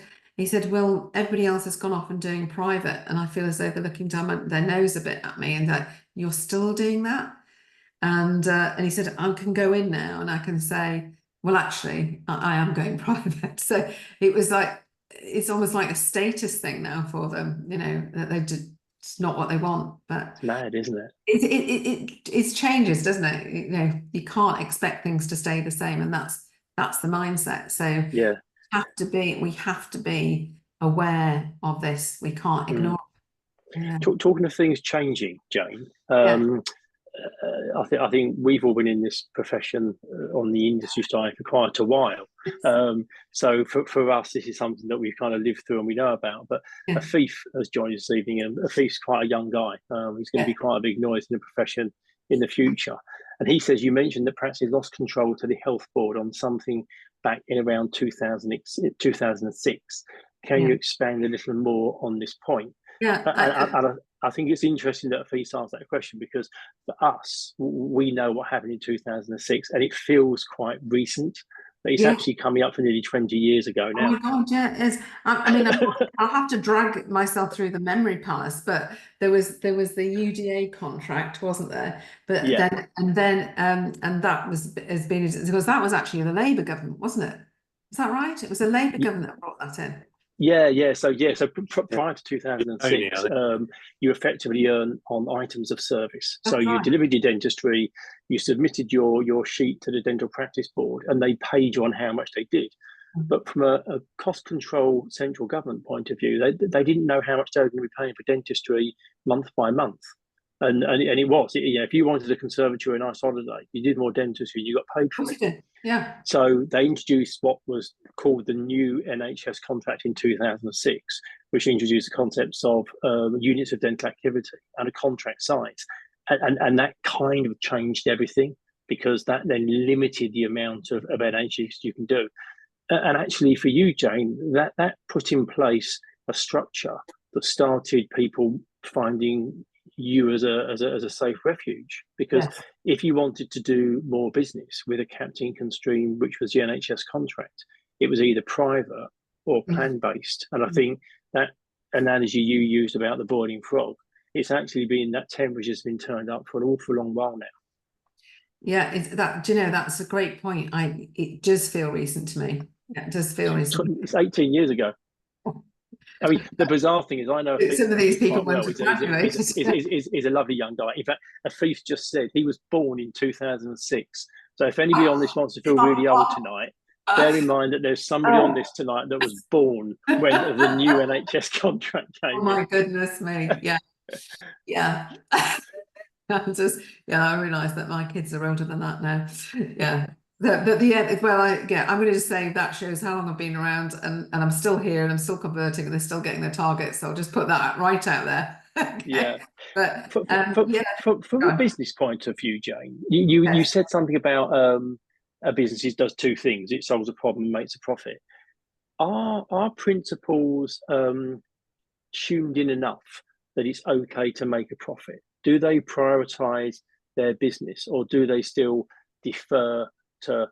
"Well, everybody else has gone off and doing private, and I feel as though they're looking down their nose a bit at me, and that you're still doing that." And he said, "I can go in now and I can say, well, actually, I am going private." So it was like, it's almost like a status thing now for them, that it's not what they want. But it's mad, isn't it? It changes, doesn't it? You can't expect things to stay the same, and that's the mindset. So yeah, we have to be aware of this. We can't ignore it. Yeah. Talking of things changing, Jayne, I think we've all been in this profession on the industry side for quite a while. So for us, this is something that we've kind of lived through and we know about. But Afif has joined us this evening, and Afif's quite a young guy. He's going to be quite a big noise in the profession in the future. And he says, you mentioned that perhaps he lost control to the health board on something back in around 2006. Can you expand a little more on this point? Yeah, I think it's interesting that Afif asked that question, because for us, we know what happened in 2006, and it feels quite recent. But it's actually coming up for nearly 20 years ago now. Oh my God, yeah, it is. I mean, I'll have to drag myself through the memory palace, but there was the UDA contract, wasn't there? But and that has been, because that was actually the Labour government, wasn't it? Is that right? It was the Labour government that brought that in. Yeah. So prior to 2006, you effectively earn on items of service. So you delivered your dentistry, you submitted your sheet to the dental practice board, and they paid you on how much they did. But from a cost control central government point of view, they didn't know how much they were going to be paying for dentistry month by month. And it was, if you wanted a conservatory or a nice holiday, you did more dentistry, you got paid for it. Yeah. So they introduced what was called the new NHS contract in 2006, which introduced the concepts of units of dental activity and a contract size. And that kind of changed everything, because that then limited the amount of NHS you can do. And actually for you, Jayne, that put in place a structure that started people finding you as a safe refuge, because if you wanted to do more business with a capped income stream, which was the NHS contract, it was either private or plan-based. And I think that analogy you used about the boiling frog, it's actually been that temperature's been turned up for an awful long while now. Yeah, that's a great point. It does feel recent to me. It does feel recent. It's 18 years ago. I mean, the bizarre thing is, I know some of these people went to graduate. He's a lovely young guy. In fact, Afif just said he was born in 2006. So if anybody on this wants to feel really old tonight, bear in mind that there's somebody on this tonight that was born when the new NHS contract came. Oh my goodness me! Yeah. I realise that my kids are older than that now. Yeah. I'm going to just say that shows how long I've been around, and I'm still here, and I'm still converting, and they're still getting their targets. So I'll just put that right out there. Okay. Yeah. But from a business point of view, Jayne, you said something about a business does two things: it solves a problem and makes a profit. Are principals tuned in enough that it's okay to make a profit? Do they prioritise their business, or do they still defer to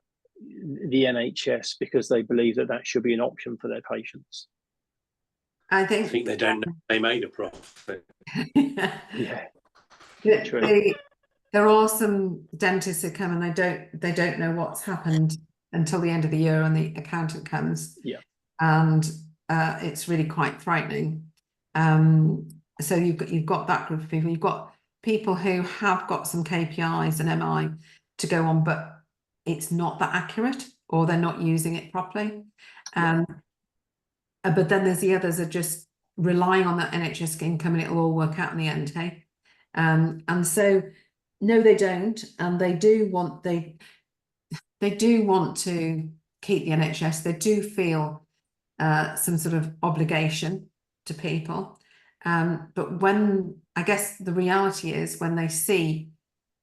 the NHS because they believe that should be an option for their patients? I think they don't know they made a profit. Yeah. There are some dentists who come and they don't know what's happened until the end of the year, and the accountant comes. Yeah. And it's really quite frightening. So you've got that group of people. You've got people who have got some KPIs and MI to go on, but it's not that accurate, or they're not using it properly. But then there's the others are just relying on that NHS income, and it'll all work out in the end, hey? And so No, they don't, and they do want to keep the NHS. They do feel some sort of obligation to people, but when I guess the reality is when they see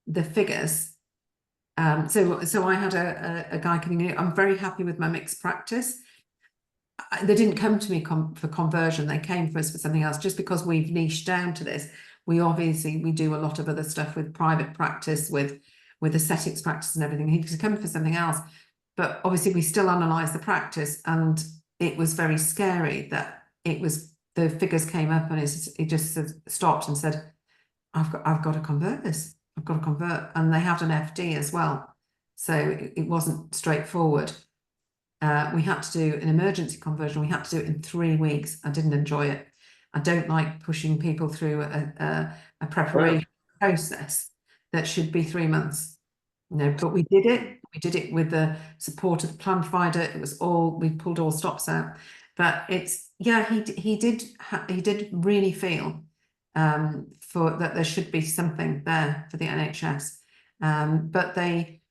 the figures. So I had a guy coming in. I'm very happy with my mixed practice. They didn't come to me for conversion. They came for us for something else. Just because we've niched down to this, we do a lot of other stuff with private practice, with aesthetics practice and everything. He could come for something else, but obviously we still analyse the practice, and it was very scary that the figures came up, and it just stopped and said, I've got to convert this. I've got to convert, and they had an FD as well, so it wasn't straightforward. We had to do an emergency conversion. We had to do it in 3 weeks. I didn't enjoy it. I don't like pushing people through a preparation process that should be 3 months. No, but we did it. We did it with the support of the plan provider. It was we pulled all stops out. But he did really feel for that there should be something there for the NHS. But they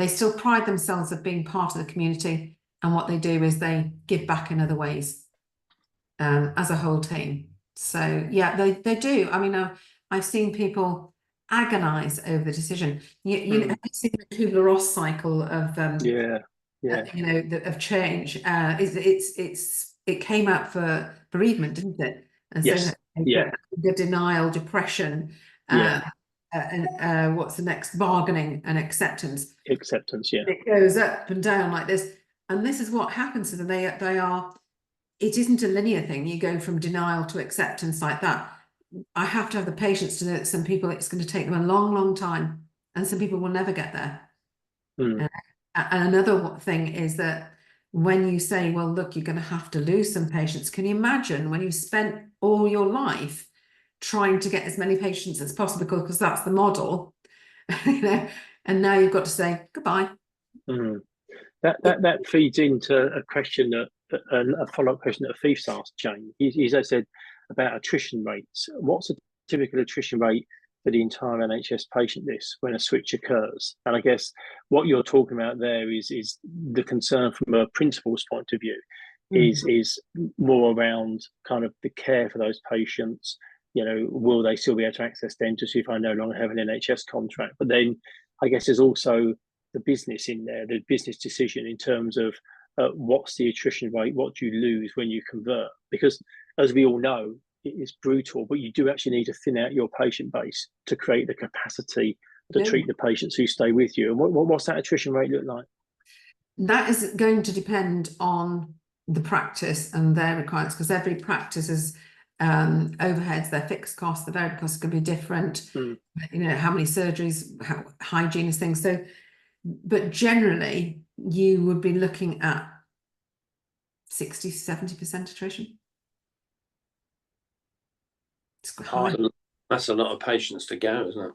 still pride themselves of being part of the community. And what they do is they give back in other ways as a whole team. So yeah, they do. I mean, I've seen people agonize over the decision. You know, I've seen the Kubler-Ross cycle of of change. It came out for bereavement, didn't it? And yes. So the denial, depression, and what's the next? Bargaining and acceptance. Acceptance, yeah. It goes up and down like this. And this is what happens to them. It isn't a linear thing. You go from denial to acceptance like that. I have to have the patience to know that some people, it's going to take them a long, long time, and some people will never get there. And another thing is that when you say, well, look, you're going to have to lose some patients. Can you imagine when you spent all your life trying to get as many patients as possible, because that's the model, you know, and now you've got to say goodbye. That feeds into a question a follow-up question that a thief's asked Jayne. He's said about attrition rates. What's a typical attrition rate for the entire NHS patient list when a switch occurs? And I guess what you're talking about there is the concern from a principal's point of view is more around kind of the care for those patients. You know, will they still be able to access dentistry if I no longer have an NHS contract? But then I guess there's also the business in there, the business decision in terms of what's the attrition rate, what do you lose when you convert? Because as we all know, it is brutal, but you do actually need to thin out your patient base to create the capacity to treat the patients who stay with you. And what's that attrition rate look like? That is going to depend on the practice and their requirements, because every practice has overheads, their fixed costs, the variable costs can be different. You know, how many surgeries, how hygienist things. So, but generally, you would be looking at 60–70% attrition. It's high. That's a lot of patients to go, isn't it?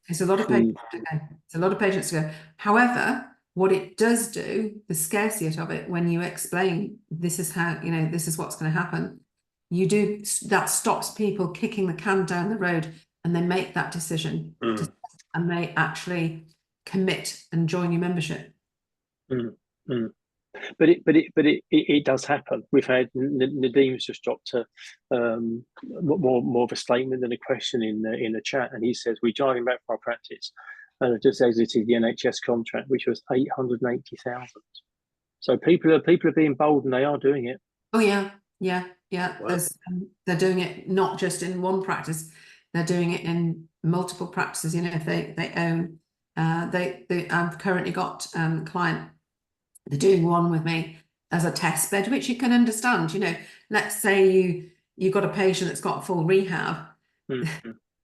It's a lot of patients to go. It's a lot of patients to go. However, what it does do, the scarcity of it, when you explain this is how, you know, this is what's going to happen, that stops people kicking the can down the road, and they make that decision and they actually commit and join your membership. But it does happen. We've had Nadim's just dropped more of a statement than a question in the chat, and he says we're driving back from our practice, and it just exited the NHS contract, which was 880,000. So people are being bold, and they are doing it. Oh yeah. Wow. They're doing it not just in one practice; they're doing it in multiple practices. You know, if they own, I've currently got a client. They're doing one with me as a test bed, which you can understand. You know, let's say you've got a patient that's got full rehab. You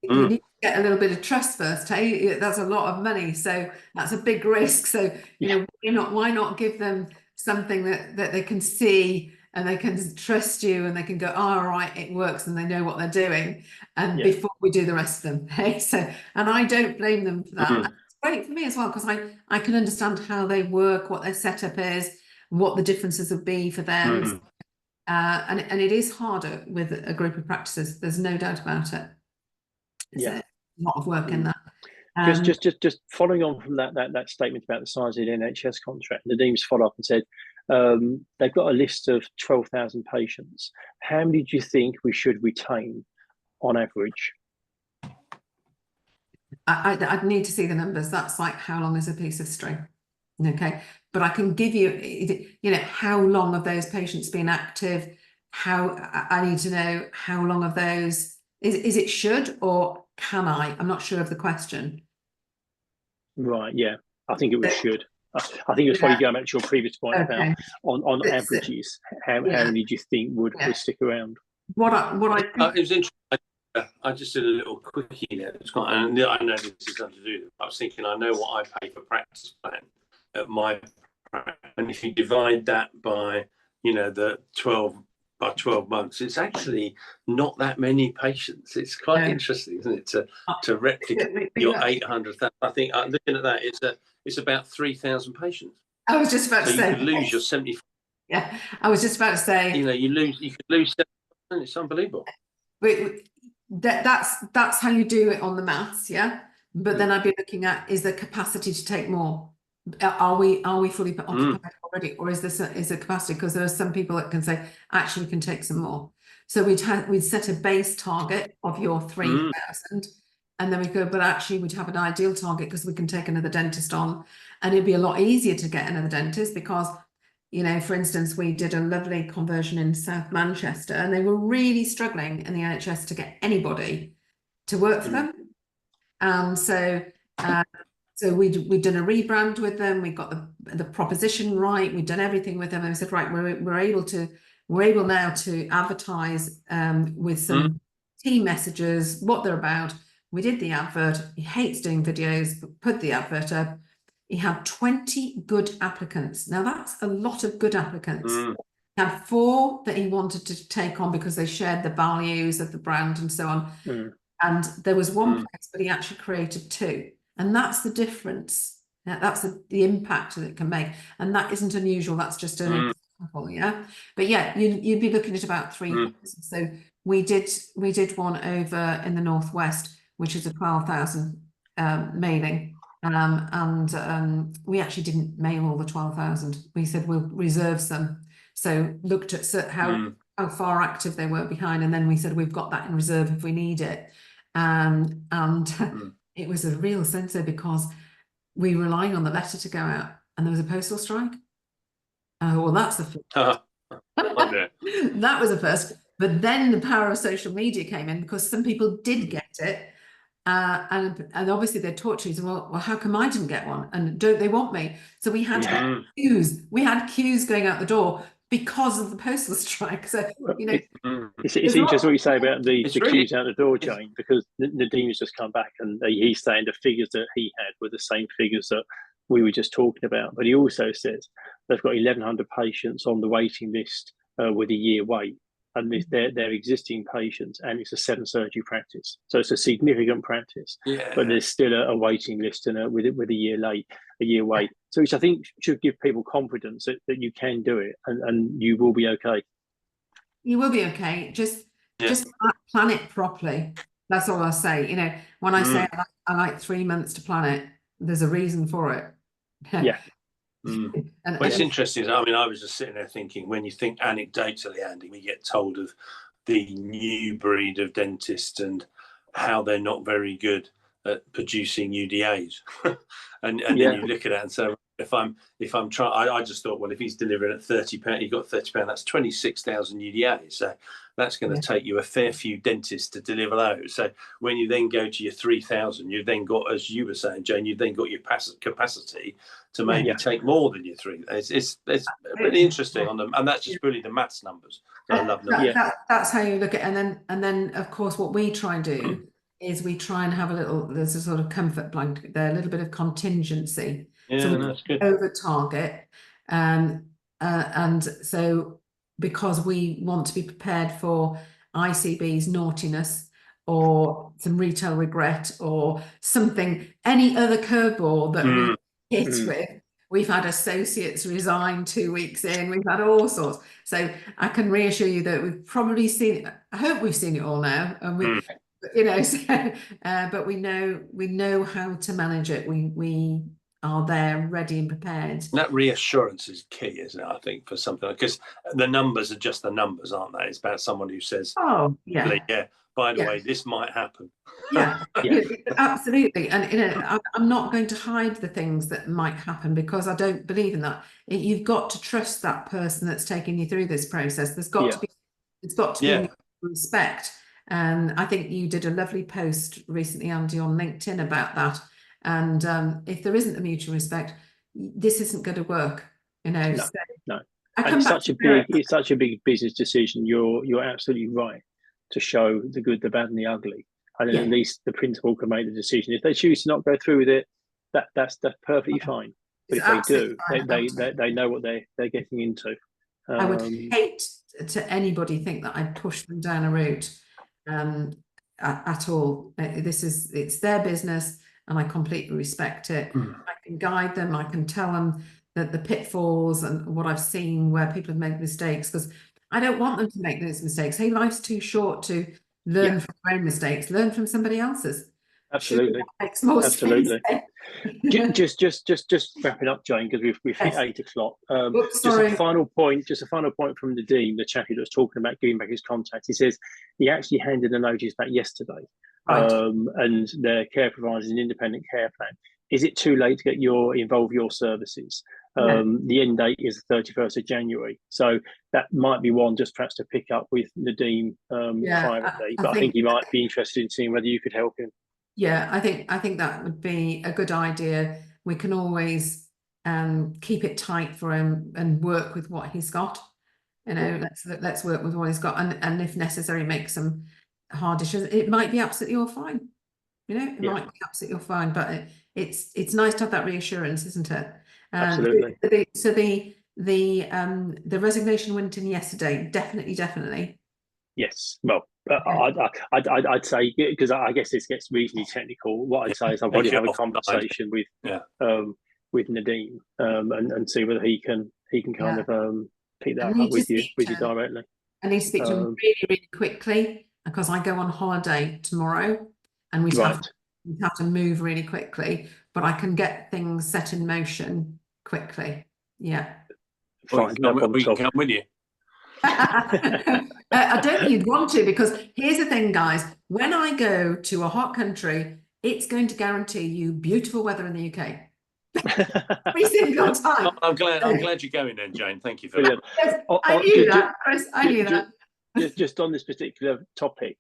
need to get a little bit of trust first. Hey, that's a lot of money, so that's a big risk. So you know, why not give them something that they can see and they can trust you, and they can go, all right, it works, and they know what they're doing. And before we do the rest of them, hey, so, and I don't blame them for that. Great for me as well, because I can understand how they work, what their setup is, what the differences would be for them. And it is harder with a group of practices. There's no doubt about it. It's a lot of work in that. Just following on from that statement about the size of the NHS contract, Nadim's followed up and said they've got a list of 12,000 patients. How many do you think we should retain on average? I'd need to see the numbers. That's like how long is a piece of string? Okay, but I can give you, you know, how long have those patients been active? How I need to know how long of those is it should or can I? I'm not sure of the question. Right. Yeah, I think it was should. I think it was probably going back to your previous point about on averages. How many do you think would stick around? What I it was interesting. I just did a little quickie there. I know this is something to do. I was thinking, I know what I pay for practice plan at my practice, and if you divide that by, you know, the 12 months, it's actually not that many patients. It's quite interesting, isn't it, to replicate your 800,000. I think looking at that, it's about 3,000 patients. I was just about to say you could lose your 70. Yeah, I was just about to say. You know, you could lose 70%. It's unbelievable. That's how you do it on the maths, yeah. But then I'd be looking at, is there capacity to take more? Are we fully occupied already, or is a capacity? Because there are some people that can say, actually, we can take some more. So we'd set a base target of your 3,000, and then we go, but actually we'd have an ideal target because we can take another dentist on, and it'd be a lot easier to get another dentist because, you know, for instance, we did a lovely conversion in South Manchester, and they were really struggling in the NHS to get anybody to work for them. And so we'd done a rebrand with them. We got the proposition right. We'd done everything with them, and we said, right, we're able now to advertise with some team messages, what they're about. We did the advert. He hates doing videos, but put the advert up. He had 20 good applicants. Now that's a lot of good applicants. He had 4 that he wanted to take on because they shared the values of the brand and so on. And there was one place, but he actually created 2. And that's the difference. That's the impact that it can make. And that isn't unusual. That's just an example, yeah. But yeah, you'd be looking at about 3,000. So we did one over in the Northwest, which is a 12,000 mailing. We actually didn't mail all the 12,000. We said we'll reserve some. So looked at how far active they were behind, and then we said we've got that in reserve if we need it. It was a real sensor because we were relying on the letter to go out, and there was a postal strike. Well, that's the first. That was a first. But then the power of social media came in because some people did get it. And obviously they're tortured. Well, how come I didn't get one? And don't they want me? So we had queues. We had queues going out the door because of the postal strike. So, you know, it's interesting what you say about the queues out the door, Jayne, because Nadim's just come back and he's saying the figures that he had were the same figures that we were just talking about. But he also says they've got 1,100 patients on the waiting list with a year wait. And they're existing patients, and it's a 7-surgery practice, so it's a significant practice. But there's still a waiting list and with a year wait. So which I think should give people confidence that you can do it and you will be okay. You will be okay. Just plan it properly. That's all I'll say. You know, when I say I like 3 months to plan it, there's a reason for it. Yeah. Well, it's interesting. I mean, I was just sitting there thinking, when you think anecdotally, Andy, we get told of the new breed of dentists and how they're not very good at producing UDAs, and then you look at it and say, if I'm trying, I just thought, well, if he's delivering at £30, you've got £30, that's 26,000 UDAs. So that's going to take you a fair few dentists to deliver those. So when you then go to your 3,000, you've then got, as you were saying, Jayne, you've then got your capacity to maybe take more than your 3. It's really interesting on them, and that's just really the maths numbers. So I love them. That's how you look at it. And then of course what we try and do is we try and have there's a sort of comfort blanket there, a little bit of contingency. So that's good. Over target, and so because we want to be prepared for ICB's naughtiness or some retail regret or something, any other curveball that we hit with. We've had associates resign 2 weeks in. We've had all sorts. So I can reassure you that we've probably seen. I hope we've seen it all now, and you know, so, but we know how to manage it. We are there, ready and prepared. And that reassurance is key, isn't it? I think for something, because the numbers are just the numbers, aren't they? It's about someone who says, "Oh, yeah, yeah, by the way, this might happen." Yeah, absolutely. And you know, I'm not going to hide the things that might happen because I don't believe in that. You've got to trust that person that's taking you through this process. There's got to be, it's got to be respect. And I think you did a lovely post recently, Andy, on LinkedIn about that. And if there isn't a mutual respect, this isn't going to work. You know, no. And it's such a big business decision. You're absolutely right to show the good, the bad, and the ugly. And then at least the principal can make the decision. If they choose to not go through with it, that's perfectly fine. But if they do, they know what they're getting into. I would hate to anybody think that I'd push them down a route at all. It's their business, and I completely respect it. I can guide them. I can tell them that the pitfalls and what I've seen where people have made mistakes, because I don't want them to make those mistakes. Hey, life's too short to learn from your own mistakes. Learn from somebody else's. Absolutely. Makes more sense. Just wrapping up, Jayne, because we've hit 8 o'clock. Just a final point from the dean, the chappie that was talking about giving back his contact. He says he actually handed a notice back yesterday, and their care provider is an independent care plan. Is it too late to involve your services? The end date is the 31st of January. So that might be one just perhaps to pick up with Nadeem privately. But I think he might be interested in seeing whether you could help him. Yeah, I think that would be a good idea. We can always keep it tight for him and work with what he's got. You know, let's work with what he's got, and if necessary, make some hard decisions. It might be absolutely all fine. You know, it might be absolutely all fine, but it's nice to have that reassurance, isn't it? Absolutely. So the resignation went in yesterday. Definitely. Yes. Well, I'd say, because I guess this gets reasonably technical. What I'd say is I'll probably have a conversation with Nadeem and see whether he can kind of pick that up with you directly. I need to speak to him really quickly because I go on holiday tomorrow, and we have to move really quickly. But I can get things set in motion quickly. Yeah. Fine. We can come with you. I don't think you'd want to, because here's the thing, guys. When I go to a hot country, it's going to guarantee you beautiful weather in the UK. Every single time. I'm glad you're going then, Jayne. Thank you for that. I knew that, Chris. I knew that. Just on this particular topic,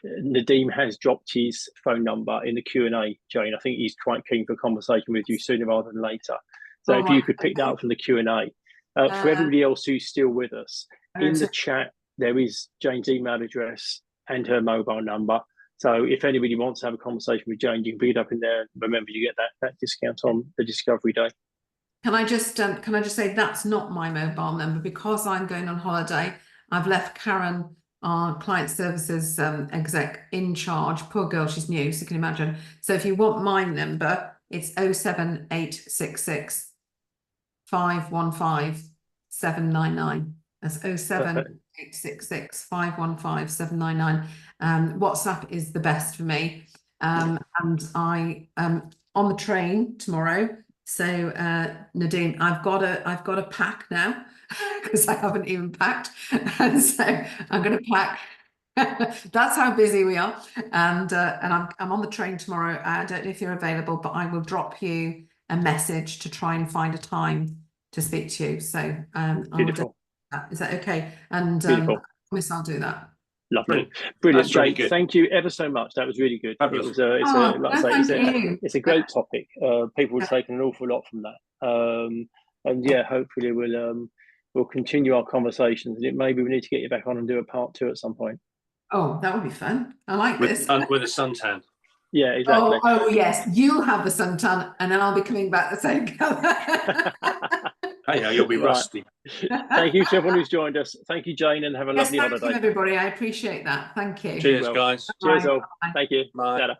Nadeem has dropped his phone number in the Q&A, Jayne. I think he's quite keen for a conversation with you sooner rather than later. So if you could pick that up from the Q&A. For everybody else who's still with us, in the chat, there is Jayne's email address and her mobile number. So if anybody wants to have a conversation with Jayne, you can pick it up in there. Remember, you get that discount on the Discovery Day. Can I just say that's not my mobile number, because I'm going on holiday. I've left Karen, our client services exec, in charge. Poor girl, she's new, so you can imagine. So if you want my number, it's 07866 515 799. That's 07866 515 799. WhatsApp is the best for me. And I am on the train tomorrow. So Nadeem, I've got a pack now because I haven't even packed, and so I'm going to pack. That's how busy we are, and I'm on the train tomorrow. I don't know if you're available, but I will drop you a message to try and find a time to speak to you. So beautiful. Is that okay? And I promise I'll do that. Lovely, brilliant, Jayne. Thank you ever so much. That was really good. Fabulous. It's a great topic. People have taken an awful lot from that, and yeah, hopefully we'll continue our conversations. And maybe we need to get you back on and do a part 2 at some point. Oh, that would be fun. I like this with a suntan. Yeah, exactly. Oh yes, you'll have the suntan, and then I'll be coming back the same colour. Hey, you'll be rusty. Thank you to everyone who's joined us. Thank you, Jayne, and have a lovely holiday. Thank you, everybody. I appreciate that. Thank you. Cheers, guys. Cheers, all. Thank you. Bye. Ta-da.